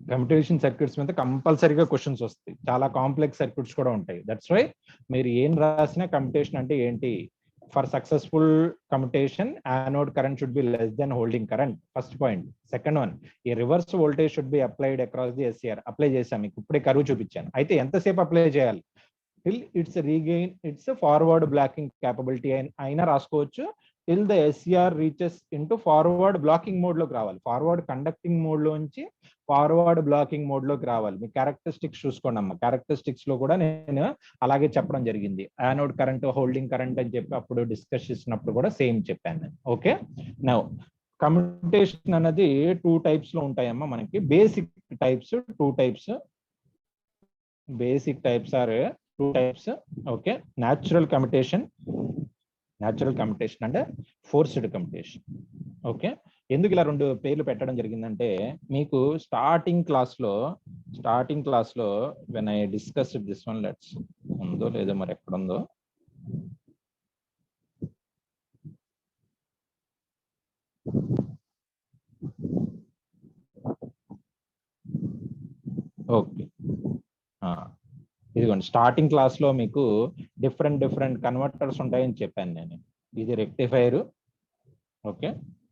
Speaker 1: కమ్యుటేషన్ సర్క్యూట్స్ మీద కంపల్సరీగా క్వశ్చన్స్ వస్తాయి. చాలా కాంప్లెక్స్ సర్క్యూట్స్ కూడా ఉంటాయి. దట్స్ వై మీరు ఏం రాసినా కమ్యుటేషన్ అంటే ఏంటి, for successful commutation anode current should be less than holding current. First point. Second one, ఈ reverse voltage should be applied across the SCR. Apply చేశాను, మీకు ఇప్పుడే కరువు చూపించాను. అయితే ఎంతసేపు అప్లై చేయాలి, till its forward blocking capability అయినా రాసుకోవచ్చు, till the SCR reaches into forward blocking mode లోకి రావాలి. ఫార్వర్డ్ కండక్టింగ్ మోడ్ లోంచి ఫార్వర్డ్ బ్లాకింగ్ మోడ్ లోకి రావాలి. మీ క్యారెక్టరిస్టిక్స్ చూసుకోండి అమ్మ. క్యారెక్టరిస్టిక్స్ లో కూడా నేను అలాగే చెప్పడం జరిగింది. యానోడ్ కరెంట్, హోల్డింగ్ కరెంట్ అని చెప్పి అప్పుడు డిస్కస్ చేసినప్పుడు కూడా సేమ్ చెప్పాను నేను. ఓకే, నౌ కమ్యుటేషన్ అనేది 2 టైప్స్ లో ఉంటాయమ్మా మనకి. Basic types 2 types. Basic types are 2 types. Okay, natural commutation అంటే ఫోర్స్డ్ కమ్యుటేషన్. ఓకే, ఎందుకు ఇలా 2 పేర్లు పెట్టడం జరిగిందంటే మీకు స్టార్టింగ్ క్లాస్ లో when I discuss this one, let's ఉందో లేదో మరి ఎక్కడ ఉందో, ఓకే, ఇదిగోండి స్టార్టింగ్ క్లాస్ లో మీకు డిఫరెంట్ కన్వర్టర్స్ ఉంటాయని చెప్పాను నేను. ఇది rectifier. Okay,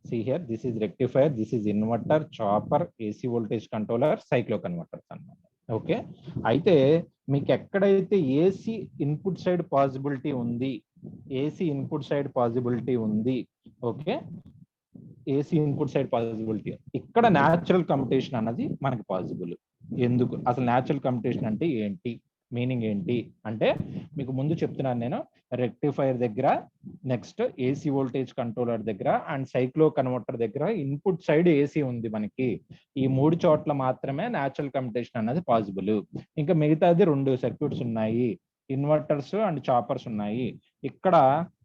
Speaker 1: see here, this is rectifier, this is inverter, chopper, AC voltage controller, cyclo converters అన్నమాట. ఓకే, అయితే మీకు ఎక్కడైతే ఏసీ ఇన్పుట్ సైడ్ పాసిబిలిటీ ఉంది, okay, AC input side possibility, ఇక్కడ న్యాచురల్ కమ్యుటేషన్ అన్నది మనకి పాసిబుల్. ఎందుకు అసలు న్యాచురల్ కమ్యుటేషన్ అంటే ఏంటి, మీనింగ్ ఏంటి అంటే మీకు ముందు చెప్తున్నాను నేను. రెక్టిఫైర్ దగ్గర, నెక్స్ట్ ఏసీ వోల్టేజ్ కంట్రోలర్ దగ్గర అండ్ సైక్లో కన్వర్టర్ దగ్గర ఇన్పుట్ సైడ్ ఏసీ ఉంది మనకి. ఈ 3 చోట్ల మాత్రమే న్యాచురల్ కమ్యుటేషన్ అన్నది పాసిబుల్. ఇంకా మిగతాది 2 సర్క్యూట్స్ ఉన్నాయి, ఇన్వర్టర్స్ అండ్ చాపర్స్ ఉన్నాయి. ఇక్కడ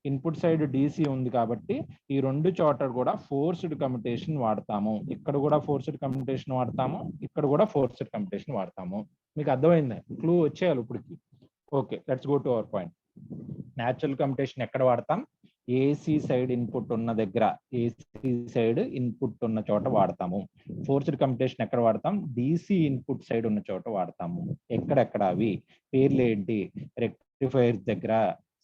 Speaker 1: ఇన్పుట్ సైడ్ డీసీ ఉంది కాబట్టి ఈ 2 చోట్ల కూడా ఫోర్స్డ్ కమ్యుటేషన్ వాడతాము. ఇక్కడ కూడా ఫోర్స్డ్ కమ్యుటేషన్ వాడతాము, ఇక్కడ కూడా ఫోర్స్డ్ కమ్యుటేషన్ వాడతాము. మీకు అర్థమైందా? క్లూ వచ్చేయాలి ఇప్పటికి. Okay, let's go to our point. Natural commutation ఎక్కడ వాడతాం, ఏసీ సైడ్ ఇన్పుట్ ఉన్న దగ్గర, ఏసీ సైడ్ ఇన్పుట్ ఉన్న చోట వాడతాము. ఫోర్స్డ్ కమ్యుటేషన్ ఎక్కడ వాడతాం, డీసీ ఇన్పుట్ సైడ్ ఉన్న చోట వాడతాము. ఎక్కడెక్కడ అవి పేర్లు ఏంటి, రెక్టిఫైర్ దగ్గర,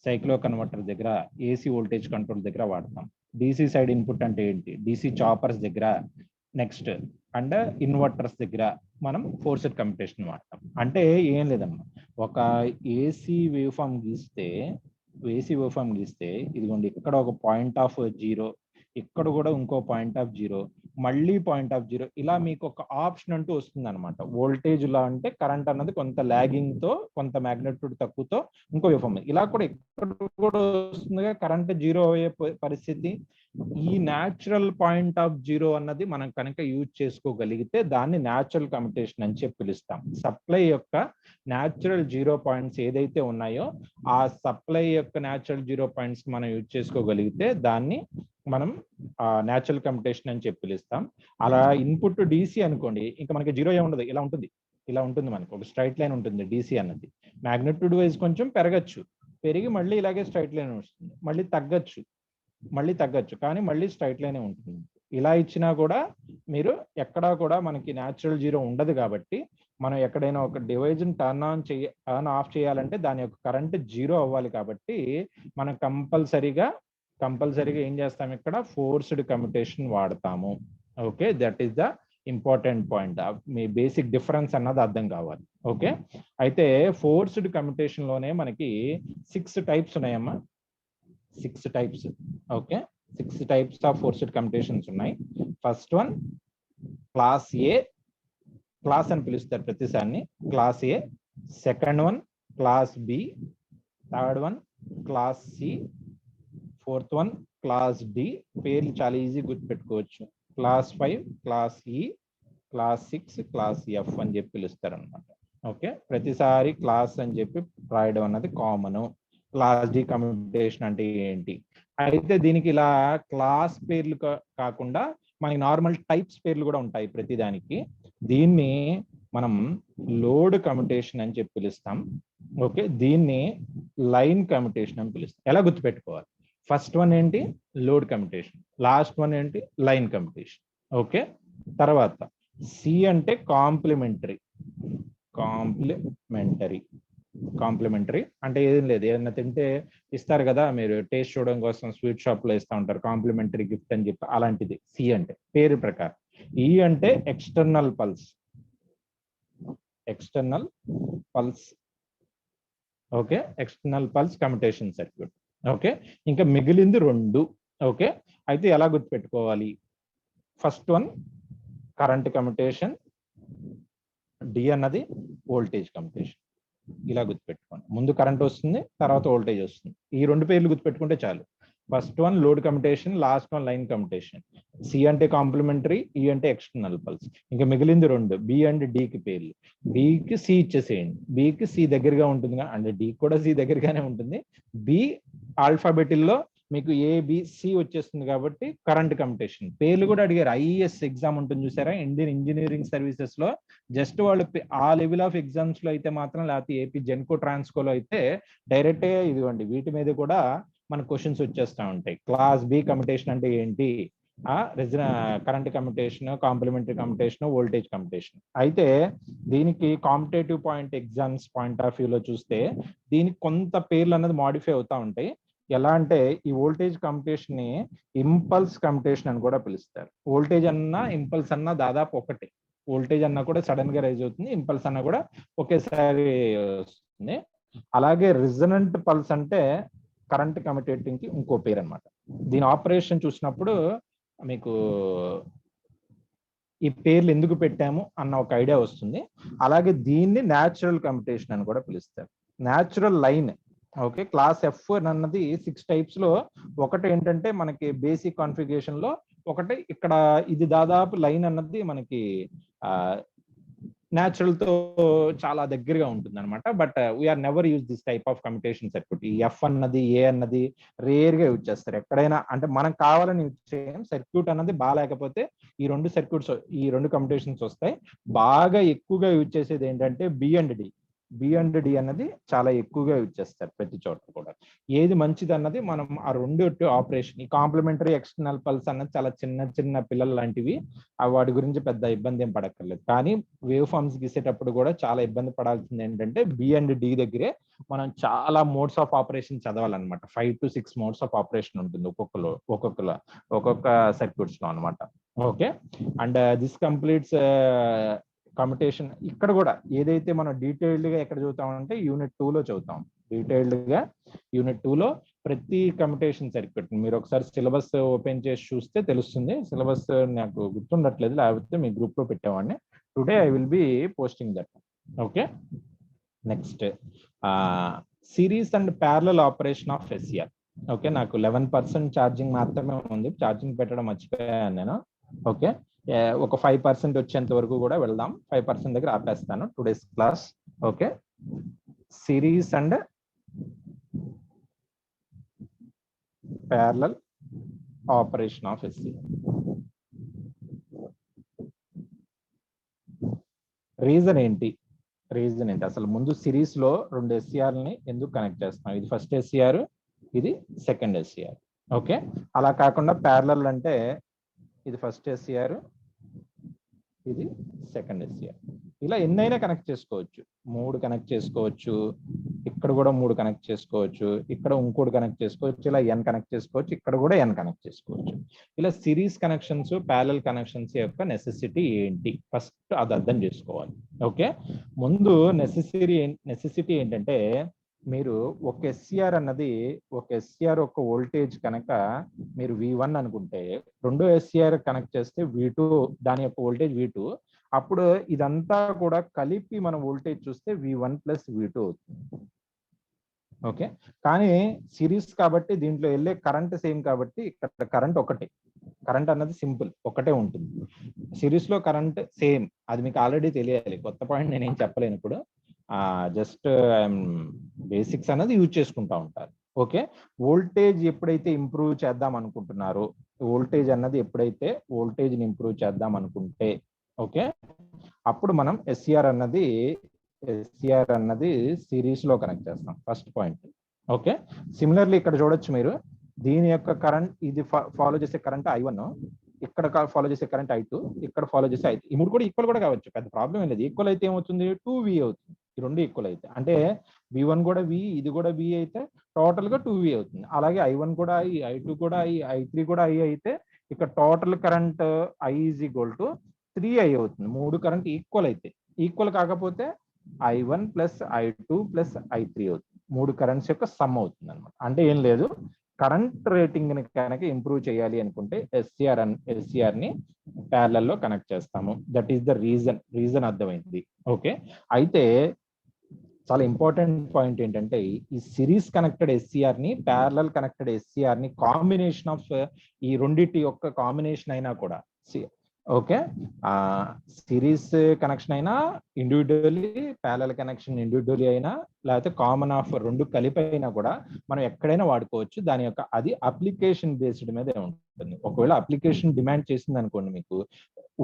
Speaker 1: సైక్లో కన్వర్టర్ దగ్గర, ఏసీ వోల్టేజ్ కంట్రోల్ దగ్గర వాడతాం. డీసీ సైడ్ ఇన్పుట్ అంటే ఏంటి, డీసీ చాపర్స్ దగ్గర, నెక్స్ట్ అండ్ ఇన్వర్టర్స్ దగ్గర మనం ఫోర్స్డ్ కమ్యుటేషన్ వాడతాం. అంటే ఏం లేదమ్మా, ఒక ఏసీ వేవ్ ఫామ్ గీస్తే ఇదిగోండి ఇక్కడ ఒక పాయింట్ ఆఫ్ 0, ఇక్కడ కూడా ఇంకో పాయింట్ ఆఫ్ 0, మళ్ళీ పాయింట్ ఆఫ్ 0, ఇలా మీకు ఒక ఆప్షన్ అంటూ వస్తుంది అనమాట. వోల్టేజ్ లా అంటే కరెంట్ అన్నది కొంత లాగింగ్ తో, కొంత మ్యాగ్నిట్యూడ్ తక్కువతో ఇంకో వేవ్ ఫామ్, ఇలా కూడా ఇక్కడ కూడా వస్తుంది కరెంట్ 0 అయ్యే పరిస్థితి. ఈ న్యాచురల్ పాయింట్ ఆఫ్ 0 అన్నది మనం కనుక యూజ్ చేసుకోగలిగితే దాన్ని న్యాచురల్ కమ్యుటేషన్ అని చెప్పి పిలుస్తాం. సప్లై యొక్క న్యాచురల్ 0 పాయింట్స్ ఏదైతే ఉన్నాయో ఆ సప్లై యొక్క న్యాచురల్ 0 పాయింట్స్ మనం యూజ్ చేసుకోగలిగితే దాన్ని మనం న్యాచురల్ కమ్యుటేషన్ అని చెప్పి పిలుస్తాం. అలా ఇన్పుట్ డీసీ అనుకోండి, ఇంకా మనకి జీరో ఏముండదు, ఇలా ఉంటుంది మనకి ఒక స్ట్రైట్ లైన్ ఉంటుంది డీసీ అన్నది. మ్యాగ్నిట్యూడ్ వైజ్ కొంచెం పెరగచ్చు, పెరిగి మళ్ళీ ఇలాగే స్ట్రైట్ లైన్ వస్తుంది, మళ్ళీ తగ్గచ్చు కానీ మళ్ళీ స్ట్రైట్ లైనే ఉంటుంది. ఇలా ఇచ్చినా కూడా మీరు ఎక్కడా కూడా మనకి న్యాచురల్ జీరో ఉండదు. కాబట్టి మనం ఎక్కడైనా ఒక డివైజ్ టర్న్ ఆఫ్ చేయాలంటే దాని యొక్క కరెంట్ జీరో అవ్వాలి. కాబట్టి మనం కంపల్సరీగా ఏం చేస్తాం, ఇక్కడ ఫోర్స్డ్ కమ్యుటేషన్ వాడతాము. Okay, that is the important point. Me basic difference అన్నది అర్థం కావాలి. ఓకే, అయితే ఫోర్స్డ్ కమ్యుటేషన్ లోనే మనకి 6 టైప్స్ ఉన్నాయమ్మా. 6 types. Okay, 6 types of forced commutations ఉన్నాయి. First one class A, class అని పిలుస్తారు ప్రతిసారిని, class A. Second one class B, third one class C, fourth one class D. పేర్లు చాలా ఈజీ గుర్తుపెట్టుకోవచ్చు. Class 5 class E, class 6 class F అని చెప్పి పిలుస్తారు అనమాట. ఓకే, ప్రతిసారి క్లాస్ అని చెప్పి రాయడం అన్నది కామన్. క్లాస్ డి కమ్యుటేషన్ అంటే ఏంటి? అయితే దీనికి ఇలా క్లాస్ పేర్లు కాకుండా మనకి నార్మల్ టైప్స్ పేర్లు కూడా ఉంటాయి ప్రతిదానికి. దీన్ని మనం లోడ్ కమ్యుటేషన్ అని చెప్పి పిలుస్తాం. ఓకే, దీన్ని లైన్ కమ్యుటేషన్ అని పిలుస్తాం. ఎలా గుర్తుపెట్టుకోవాలి? ఫస్ట్ వన్ ఏంటి? Load commutation. లాస్ట్ వన్ ఏంటి? Line commutation. ఓకే, తర్వాత సి అంటే కాంప్లిమెంటరీ అంటే ఏం లేదు, ఏదైనా తింటే ఇస్తారు కదా మీరు టేస్ట్ చూడడం కోసం, స్వీట్ షాప్ లో ఇస్తా ఉంటారు కాంప్లిమెంటరీ గిఫ్ట్ అని చెప్పి, అలాంటిది సి అంటే పేరు ప్రకారం. ఈ అంటే external pulse. Okay, external pulse commutation circuit. Okay, ఇంకా మిగిలింది 2. ఓకే, అయితే ఎలా గుర్తుపెట్టుకోవాలి? First one current commutation, D అన్నది వోల్టేజ్ కమ్యుటేషన్. ఇలా గుర్తుపెట్టుకోండి. ముందు కరెంట్ వస్తుంది, తర్వాత వోల్టేజ్ వస్తుంది. ఈ 2 పేర్లు గుర్తుపెట్టుకుంటే చాలు. First one load commutation, last one line commutation. C అంటే కాంప్లిమెంటరీ, ఈ అంటే ఎక్స్టర్నల్ పల్స్. ఇంకా మిగిలింది 2, బి అండ్ డికి పేర్లు. బికి సి ఇచ్చేసేయండి, బికి సి దగ్గరగా ఉంటుంది అంటే డి కూడా సి దగ్గరగానే ఉంటుంది. బి ఆల్ఫాబెటిల్లో మీకు ఏబిసి వచ్చేస్తుంది కాబట్టి కరెంట్ కమ్యుటేషన్. పేర్లు కూడా అడిగారు. ఐఏఎస్ ఎగ్జామ్ ఉంటుంది చూసారా, ఇండియన్ ఇంజనీరింగ్ సర్వీసెస్ లో. జస్ట్ వాళ్ళు ఆ లెవెల్ ఆఫ్ ఎగ్జామ్స్ లో అయితే మాత్రం, లేకపోతే ఏపీ జెన్కో ట్రాన్స్కోలో అయితే డైరెక్ట్ ఇదిగోండి వీటి మీద కూడా మన క్వశ్చన్స్ వచ్చేస్తా ఉంటాయి. క్లాస్ బి కమ్యుటేషన్ అంటే ఏంటి? Current commutation, complementary commutation, voltage commutation. అయితే దీనికి కాంపిటేటివ్ ఎగ్జామ్స్ పాయింట్ ఆఫ్ వ్యూలో చూస్తే దీనికి కొంత పేర్లు అన్నది మాడిఫై అవుతా ఉంటాయి. ఎలా అంటే ఈ వోల్టేజ్ కమ్యుటేషన్ ని ఇంపల్స్ కమ్యుటేషన్ అని కూడా పిలుస్తారు. వోల్టేజ్ అన్నా ఇంపల్స్ అన్నా దాదాపు ఒకటి. వోల్టేజ్ అన్నా కూడా సడన్ గా రైజ్ అవుతుంది, ఇంపల్స్ అన్నా కూడా ఒకేసారి వస్తుంది. అలాగే రిజనెంట్ పల్స్ అంటే కరెంట్ కమ్యుటేటింగ్ కి ఇంకో పేరు అనమాట. దీని ఆపరేషన్ చూసినప్పుడు మీకు ఈ పేర్లు ఎందుకు పెట్టాము అన్న ఒక ఐడియా వస్తుంది. అలాగే దీన్ని న్యాచురల్ కమ్యుటేషన్ అని కూడా పిలుస్తారు. Natural line. Okay, class F అన్నది 6 టైప్స్ లో ఒకటి ఏంటంటే మనకి బేసిక్ కాన్ఫిగరేషన్ లో ఒకటి ఇక్కడ ఇది దాదాపు లైన్ అన్నది మనకి న్యాచురల్ తో చాలా దగ్గరగా ఉంటుంది అనమాట. But we're never use this type of commutation circuit. ఈ ఎఫ్ అన్నది, ఏ అన్నది రేర్ గా యూజ్ చేస్తారు ఎక్కడైనా. అంటే మనం కావాలని యూజ్ చేయం. సర్క్యూట్ అన్నది బాగాలేకపోతే ఈ 2 కమ్యుటేషన్స్ వస్తాయి. బాగా ఎక్కువగా యూజ్ చేసేది ఏంటంటే బి అండ్ డి అన్నది చాలా ఎక్కువగా యూజ్ చేస్తారు ప్రతి చోట కూడా. ఏది మంచిది అన్నది మనం ఆ 2 ఆపరేషన్. ఈ కాంప్లిమెంటరీ, ఎక్స్టర్నల్ పల్స్ అన్నది చాలా చిన్న పిల్లలు లాంటివి. వాటి గురించి పెద్ద ఇబ్బంది ఏం పడక్కర్లేదు. కానీ వేవ్ ఫార్మ్స్ గీసేటప్పుడు కూడా చాలా ఇబ్బంది పడాల్సింది ఏంటంటే బి అండ్ డి దగ్గరే మనం చాలా మోడ్స్ ఆఫ్ ఆపరేషన్ చదవాలన్నమాట. 5 to 6 మోడ్స్ ఆఫ్ ఆపరేషన్ ఉంటుంది ఒక్కొక్క సర్క్యూట్స్ లో అనమాట. Okay, and this completes commutation. ఇక్కడ కూడా ఏదైతే మనం డీటెయిల్డ్ గా ఎక్కడ చదువుతామంటే యూనిట్ 2 లో చదువుతాం. డీటెయిల్డ్ గా యూనిట్ 2 లో ప్రతి కమ్యుటేషన్ సర్క్యూట్ మీరు ఒకసారి సిలబస్ ఓపెన్ చేసి చూస్తే తెలుస్తుంది. సిలబస్ నాకు గుర్తుండట్లేదు, లేకపోతే మీ గ్రూప్ లో పెట్టేవాడిని. Today I will be posting that. Okay, next series and parallel operation of SCR. Okay, నాకు 11% ఛార్జింగ్ మాత్రమే ఉంది, ఛార్జింగ్ పెట్టడం మర్చిపోయాను నేను. ఓకే, ఒక 5% వచ్చేంత వరకు కూడా వెళ్దాం. 5% దగ్గర ఆపేస్తాను today's class. Okay, series and parallel operation of SCR. Reason ఏంటి అసలు ముందు సిరీస్ లో రెండు ఎస్సిఆర్ని ఎందుకు కనెక్ట్ చేస్తాం? ఇది ఫస్ట్ ఎస్సిఆర్, ఇది సెకండ్ ఎస్సిఆర్. ఓకే, అలా కాకుండా ప్యారలల్ అంటే ఇది ఫస్ట్ ఎస్సిఆర్, ఇది సెకండ్ ఎస్సిఆర్. ఇలా ఎన్నైనా కనెక్ట్ చేసుకోవచ్చు, 3 కనెక్ట్ చేసుకోవచ్చు, ఇక్కడ కూడా 3 కనెక్ట్ చేసుకోవచ్చు, ఇక్కడ ఇంకోటి కనెక్ట్ చేసుకోవచ్చు, ఇలా n కనెక్ట్ చేసుకోవచ్చు, ఇక్కడ కూడా n కనెక్ట్ చేసుకోవచ్చు. ఇలా సిరీస్ కనెక్షన్స్, ప్యారలల్ కనెక్షన్స్ యొక్క నెసెసిటీ ఏంటి ఫస్ట్ అది అర్థం చేసుకోవాలి. ఓకే, ముందు నెసెసిటీ ఏంటంటే, మీరు ఒక ఎస్సిఆర్ అన్నది ఒక ఎస్సిఆర్ ఒక వోల్టేజ్ కనుక మీరు V1 అనుకుంటే, రెండో ఎస్సిఆర్ కనెక్ట్ చేస్తే V2, దాని యొక్క వోల్టేజ్ V2. అప్పుడు ఇదంతా కూడా కలిపి మనం వోల్టేజ్ చూస్తే V1 + V2 అవుతుంది. ఓకే, కానీ సిరీస్ కాబట్టి దీంట్లో వెళ్ళే కరెంట్ సేమ్ కాబట్టి ఇక్కడ కరెంట్ ఒకటే, కరెంట్ అన్నది సింపుల్ ఒకటే ఉంటుంది. సిరీస్ లో కరెంట్ సేమ్, అది మీకు ఆల్రెడీ తెలియాలి, కొత్త పాయింట్ నేనేం చెప్పలేను ఇప్పుడు. జస్ట్ బేసిక్స్ అన్నది యూజ్ చేసుకుంటా ఉంటారు. ఓకే, వోల్టేజ్ ఎప్పుడైతే ఇంప్రూవ్ చేద్దాం అనుకుంటున్నారో, వోల్టేజ్ అన్నది ఎప్పుడైతే వోల్టేజ్ ని ఇంప్రూవ్ చేద్దాం అనుకుంటే, ఓకే, అప్పుడు మనం ఎస్సిఆర్ అన్నది సిరీస్ లో కనెక్ట్ చేస్తాం, ఫస్ట్ పాయింట్. ఓకే, సిమిలర్లీ ఇక్కడ చూడొచ్చు మీరు, దీని యొక్క కరెంట్, ఇది ఫాలో చేసే కరెంట్ I1, ఇక్కడ ఫాలో చేసే కరెంట్ I2, ఇక్కడ ఫాలో చేసే I3. ఈ 3 కూడా ఈక్వల్ కూడా కావచ్చు, పెద్ద ప్రాబ్లం ఏం లేదు. ఈక్వల్ అయితే ఏమవుతుంది? 2V అవుతుంది. ఈ రెండు ఈక్వల్ అయితే, అంటే V1 కూడా V, ఇది కూడా V అయితే టోటల్ గా 2V అవుతుంది. అలాగే I1 కూడా I, I2 కూడా I, I3 కూడా I అయితే ఇక్కడ టోటల్ కరెంట్ I = 3I అవుతుంది. 3 కరెంట్ ఈక్వల్ అయితే. ఈక్వల్ కాకపోతే I1 + I2 + I3 అవుతుంది. 3 కరెంట్స్ యొక్క సమ్ అవుతుంది అనమాట. అంటే ఏం లేదు, కరెంట్ రేటింగ్ ని కనుక ఇంప్రూవ్ చేయాలి అనుకుంటే ఎస్సిఆర్ ని ప్యారలల్ లో కనెక్ట్ చేస్తాము. దట్ ఈస్ ద రీజన్ అర్థమైంది. ఓకే, అయితే చాలా ఇంపార్టెంట్ పాయింట్ ఏంటంటే, ఈ సిరీస్ కనెక్టెడ్ ఎస్సిఆర్ ని, ప్యారలల్ కనెక్టెడ్ ఎస్సిఆర్ ని కాంబినేషన్ ఆఫ్ ఈ రెండింటి యొక్క కాంబినేషన్ అయినా కూడా, ఓకే, సిరీస్ కనెక్షన్ అయినా ఇండివిజువల్లీ, ప్యారలల్ కనెక్షన్ ఇండివిజువల్లీ అయినా, లేకపోతే కామన్ ఆఫ్ రెండు కలిపి అయినా కూడా మనం ఎక్కడైనా వాడుకోవచ్చు. దాని యొక్క అది అప్లికేషన్ బేస్డ్ మీద ఉంటుంది. ఒకవేళ అప్లికేషన్ డిమాండ్ చేసింది అనుకోండి, మీకు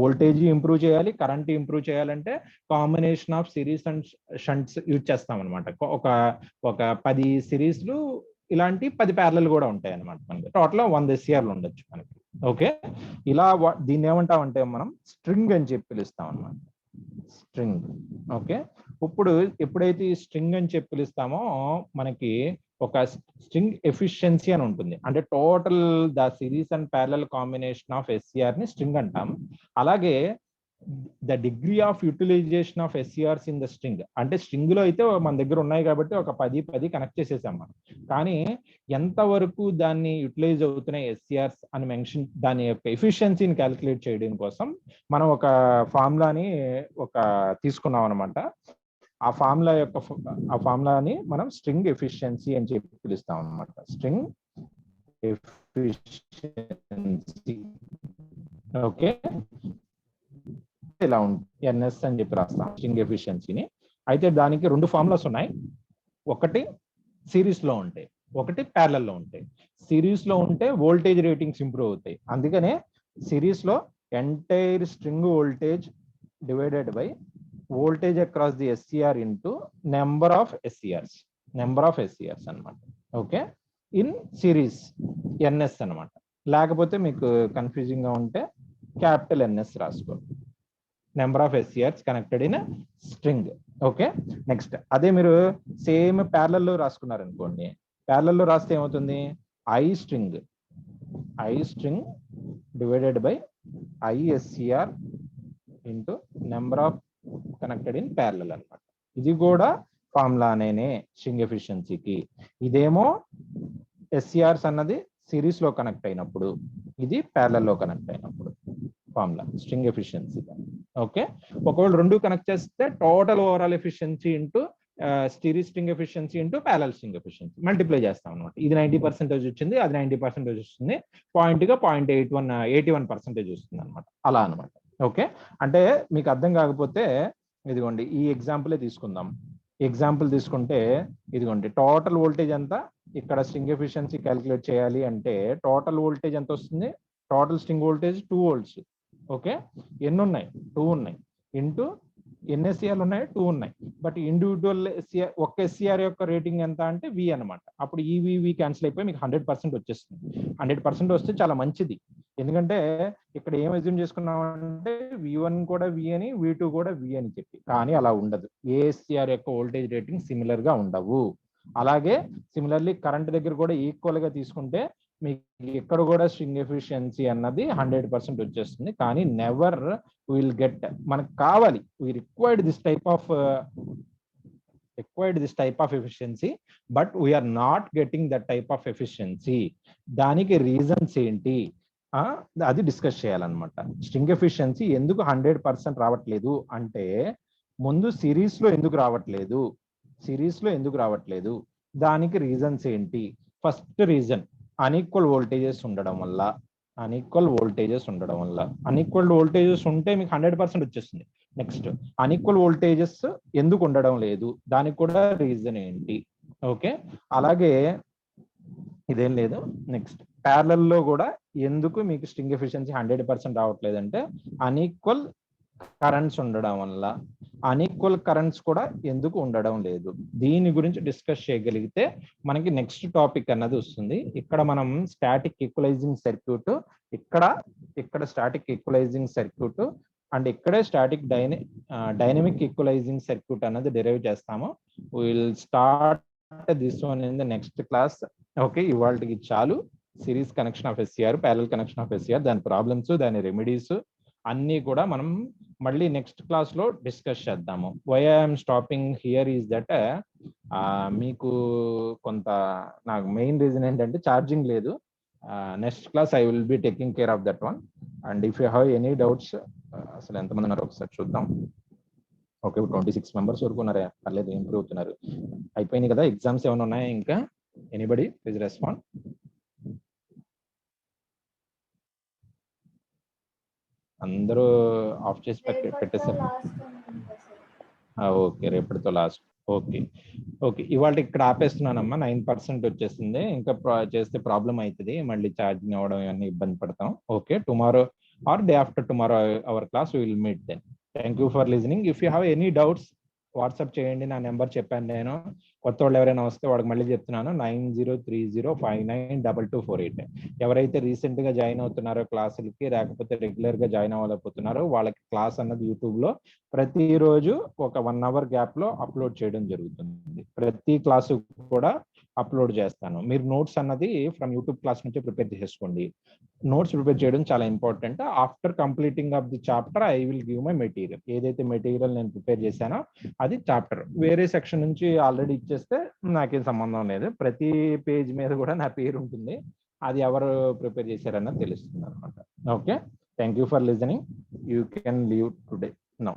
Speaker 1: వోల్టేజ్ ఇంప్రూవ్ చేయాలి, కరెంట్ ఇంప్రూవ్ చేయాలంటే combination of series and shunts use చేస్తాం అనమాట. ఒక 10 సిరీస్లు, ఇలాంటి 10 ప్యారలల్ కూడా ఉంటాయి అనమాట. మనకి టోటల్ 100 ఎస్సిఆర్లు ఉండొచ్చు మనకి. ఓకే, ఇలా దీన్ని ఏమంటామంటే మనం స్ట్రింగ్ అని చెప్పి పిలుస్తాం అనమాట, స్ట్రింగ్. ఓకే, ఇప్పుడు ఎప్పుడైతే ఈ స్ట్రింగ్ అని చెప్పి పిలుస్తామో, మనకి ఒక స్ట్రింగ్ ఎఫిషియన్సీ అని ఉంటుంది. అంటే total the series and parallel combination of SCR ని స్ట్రింగ్ అంటాం. అలాగే the degree of utilization of SCRs in the string, అంటే స్ట్రింగ్ లో అయితే మన దగ్గర ఉన్నాయి కాబట్టి ఒక 10 కనెక్ట్ చేసేసాం మనం. కానీ ఎంతవరకు దాన్ని యూటిలైజ్ అవుతున్నాయి ఎస్సిఆర్స్ అని మెన్షన్, దాని యొక్క ఎఫిషియన్సీని క్యాలిక్యులేట్ చేయడం కోసం మనం ఒక ఫార్ములాని తీసుకున్నాం అనమాట. ఆ ఫార్ములాని మనం స్ట్రింగ్ ఎఫిషియన్సీ అని చెప్పి పిలుస్తాం అనమాట. String efficiency. ఓకే, ఇలా ఉంటుంది, NS అని చెప్పి రాస్తాం స్ట్రింగ్ ఎఫిషియన్సీని. అయితే దానికి 2 ఫార్ములాస్ ఉన్నాయి, ఒకటి సిరీస్ లో ఉంటాయి, ఒకటి ప్యారలల్ లో ఉంటాయి. సిరీస్ లో ఉంటే వోల్టేజ్ రేటింగ్స్ ఇంప్రూవ్ అవుతాయి. అందుకనే సిరీస్ లో entire string voltage divided by voltage across the SCR into number of SCRs అనమాట. ఓకే, ఇన్ సిరీస్ NS అనమాట. లేకపోతే మీకు కన్ఫ్యూజింగ్ గా ఉంటే క్యాపిటల్ NS రాసుకోండి, number of SCRs connected in string. Okay, next అదే మీరు సేమ్ ప్యారలల్ లో రాసుకున్నారు అనుకోండి, ప్యారలల్ లో రాస్తే ఏమవుతుంది? I string divided by ISCR into number of connected in parallel అనమాట. ఇది కూడా ఫార్ములానే స్ట్రింగ్ ఎఫిషియన్సీకి. ఇదేమో ఎస్సిఆర్స్ అన్నది సిరీస్ లో కనెక్ట్ అయినప్పుడు, ఇది ప్యారలల్ లో కనెక్ట్ అయినప్పుడు ఫార్ములా స్ట్రింగ్ ఎఫిషియన్సీ. ఓకే, ఒకవేళ 2 కనెక్ట్ చేస్తే total overall efficiency into series string efficiency into parallel string efficiency multiply చేస్తాం అనమాట. ఇది 90% వచ్చింది, అది 90% వస్తుంది, పాయింట్ గా 81% వస్తుంది అనమాట. అలా అనమాట. ఓకే, అంటే మీకు అర్థం కాకపోతే ఇదిగోండి ఈ ఎగ్జాంపులే తీసుకుందాం. ఎగ్జాంపుల్ తీసుకుంటే ఇదిగోండి టోటల్ వోల్టేజ్ ఎంత ఇక్కడ స్ట్రింగ్ ఎఫిషియన్సీ క్యాలిక్యులేట్ చేయాలి అంటే టోటల్ వోల్టేజ్ ఎంత వస్తుంది? Total string voltage 2 volts. Okay, ఎన్ని ఉన్నాయి? 2 ఉన్నాయి. ఇంటూ ఎన్ని ఎస్సీఆర్లు ఉన్నాయి? 2 ఉన్నాయి. బట్ ఇండివిజువల్ ఒక్క ఎస్సీఆర్ యొక్క రేటింగ్ ఎంత అంటే V అనమాట. అప్పుడు ఈ V క్యాన్సిల్ అయిపోయి మీకు 100% వచ్చేస్తుంది. 100% వస్తే చాలా మంచిది. ఎందుకంటే ఇక్కడ ఏం అజ్యూమ్ చేసుకున్నామంటే V1 కూడా V అని, V2 కూడా V అని చెప్పి. కానీ అలా ఉండదు. ఏ ఎస్సీఆర్ యొక్క వోల్టేజ్ రేటింగ్ సిమిలర్ గా ఉండవు. అలాగే సిమిలర్లీ కరెంట్ దగ్గర కూడా ఈక్వల్ గా తీసుకుంటే మీకు ఎక్కడ కూడా స్ట్రింగ్ ఎఫిషియన్సీ అన్నది 100% వచ్చేస్తుంది. కానీ నెవర్ విల్ గెట్, మనకు కావాలి, we required this type of efficiency, but we are not getting that type of efficiency. దానికి రీజన్స్ ఏంటి అది డిస్కస్ చేయాలన్నమాట. స్ట్రింగ్ ఎఫిషియన్సీ ఎందుకు 100% రావట్లేదు అంటే ముందు సిరీస్ లో ఎందుకు రావట్లేదు, దానికి రీజన్స్ ఏంటి? ఫస్ట్ రీజన్ అన్ఈక్వల్ వోల్టేజెస్ ఉండడం వల్ల. అన్ఈక్వల్ వోల్టేజెస్ ఉంటే మీకు 100% వచ్చేస్తుంది. నెక్స్ట్, అన్ఈక్వల్ వోల్టేజెస్ ఎందుకు ఉండడం లేదు, దానికి కూడా రీజన్ ఏంటి? ఓకే, అలాగే ఇదేం లేదు. నెక్స్ట్, ప్యారలల్ లో కూడా ఎందుకు మీకు స్ట్రింగ్ ఎఫిషియన్సీ 100% రావట్లేదు అంటే అన్ఈక్వల్ కరెంట్స్ ఉండడం వల్ల. అన్ఈక్వల్ కరెంట్స్ కూడా ఎందుకు ఉండడం లేదు, దీని గురించి డిస్కస్ చేయగలిగితే మనకి నెక్స్ట్ టాపిక్ అన్నది వస్తుంది. ఇక్కడ మనం స్టాటిక్ ఈక్వలైజింగ్ సర్క్యూట్, ఇక్కడ స్టాటిక్ ఈక్వలైజింగ్ సర్క్యూట్ అండ్ ఇక్కడే స్టాటిక్ డైనమిక్ ఈక్వలైజింగ్ సర్క్యూట్ అన్నది డెరైవ్ చేస్తాము. Will start this one in the next class. Okay, ఇవాళకి చాలు. Series connection of SCR, parallel connection of SCR, దాని ప్రాబ్లమ్స్, దాని రెమెడీస్ అన్నీ కూడా మనం మళ్ళీ నెక్స్ట్ క్లాస్ లో డిస్కస్ చేద్దాము. Why I'm stopping here is that మీకు కొంత, నాకు మెయిన్ రీజన్ ఏంటంటే ఛార్జింగ్ లేదు. Next class I will be taking care of that one. And if you have any doubts, అసలు ఎంతమంది ఉన్నారు ఒకసారి చూద్దాం. ఓకే, 26 members వరకు ఉన్నారా? పర్లేదు, ఇంప్రూవ్ అవుతున్నారు. అయిపోయినాయి కదా ఎగ్జామ్స్? ఏమైనా ఉన్నాయా ఇంకా? Anybody please respond. అందరూ ఆఫ్ చేసి పెట్టేసారు. ఓకే, రేపటితో లాస్ట్. ఓకే, ఇవాళ ఇక్కడ ఆపేస్తున్నానమ్మా. 9% వచ్చేసింది. ఇంకా చేస్తే ప్రాబ్లం అవుతుంది, మళ్ళీ ఛార్జింగ్ అవ్వడం ఇవన్నీ ఇబ్బంది పడతాం. Okay, tomorrow or day after tomorrow our class will meet then. Thank you for listening. If you have any doubts WhatsApp చేయండి. నా నెంబర్ చెప్పాను నేను. కొత్త వాళ్ళు ఎవరైనా వస్తే వాడికి మళ్ళీ చెప్తున్నాను, 9030592248. ఎవరైతే రీసెంట్ గా జాయిన్ అవుతున్నారో క్లాసులకి, లేకపోతే రెగ్యులర్ గా జాయిన్ అవ్వలేకపోతున్నారో వాళ్ళకి క్లాస్ అన్నది యూట్యూబ్ లో ప్రతిరోజు ఒక 1 hour గ్యాప్ లో అప్లోడ్ చేయడం జరుగుతుంది. ప్రతి క్లాసు కూడా అప్లోడ్ చేస్తాను. మీరు నోట్స్ అన్నది ఫ్రమ్ యూట్యూబ్ క్లాస్ నుంచి ప్రిపేర్ చేసుకోండి. నోట్స్ ప్రిపేర్ చేయడం చాలా important. After completing of the chapter I will give my material. ఏదైతే మెటీరియల్ నేను ప్రిపేర్ చేశానో అది చాప్టర్. వేరే సెక్షన్ నుంచి ఆల్రెడీ ఇచ్చేస్తే నాకేం సంబంధం లేదు. ప్రతి పేజ్ మీద కూడా నా పేరు ఉంటుంది. అది ఎవరు ప్రిపేర్ చేశారన్నది తెలుస్తుంది అనమాట. Okay, thank you for listening. You can leave today now.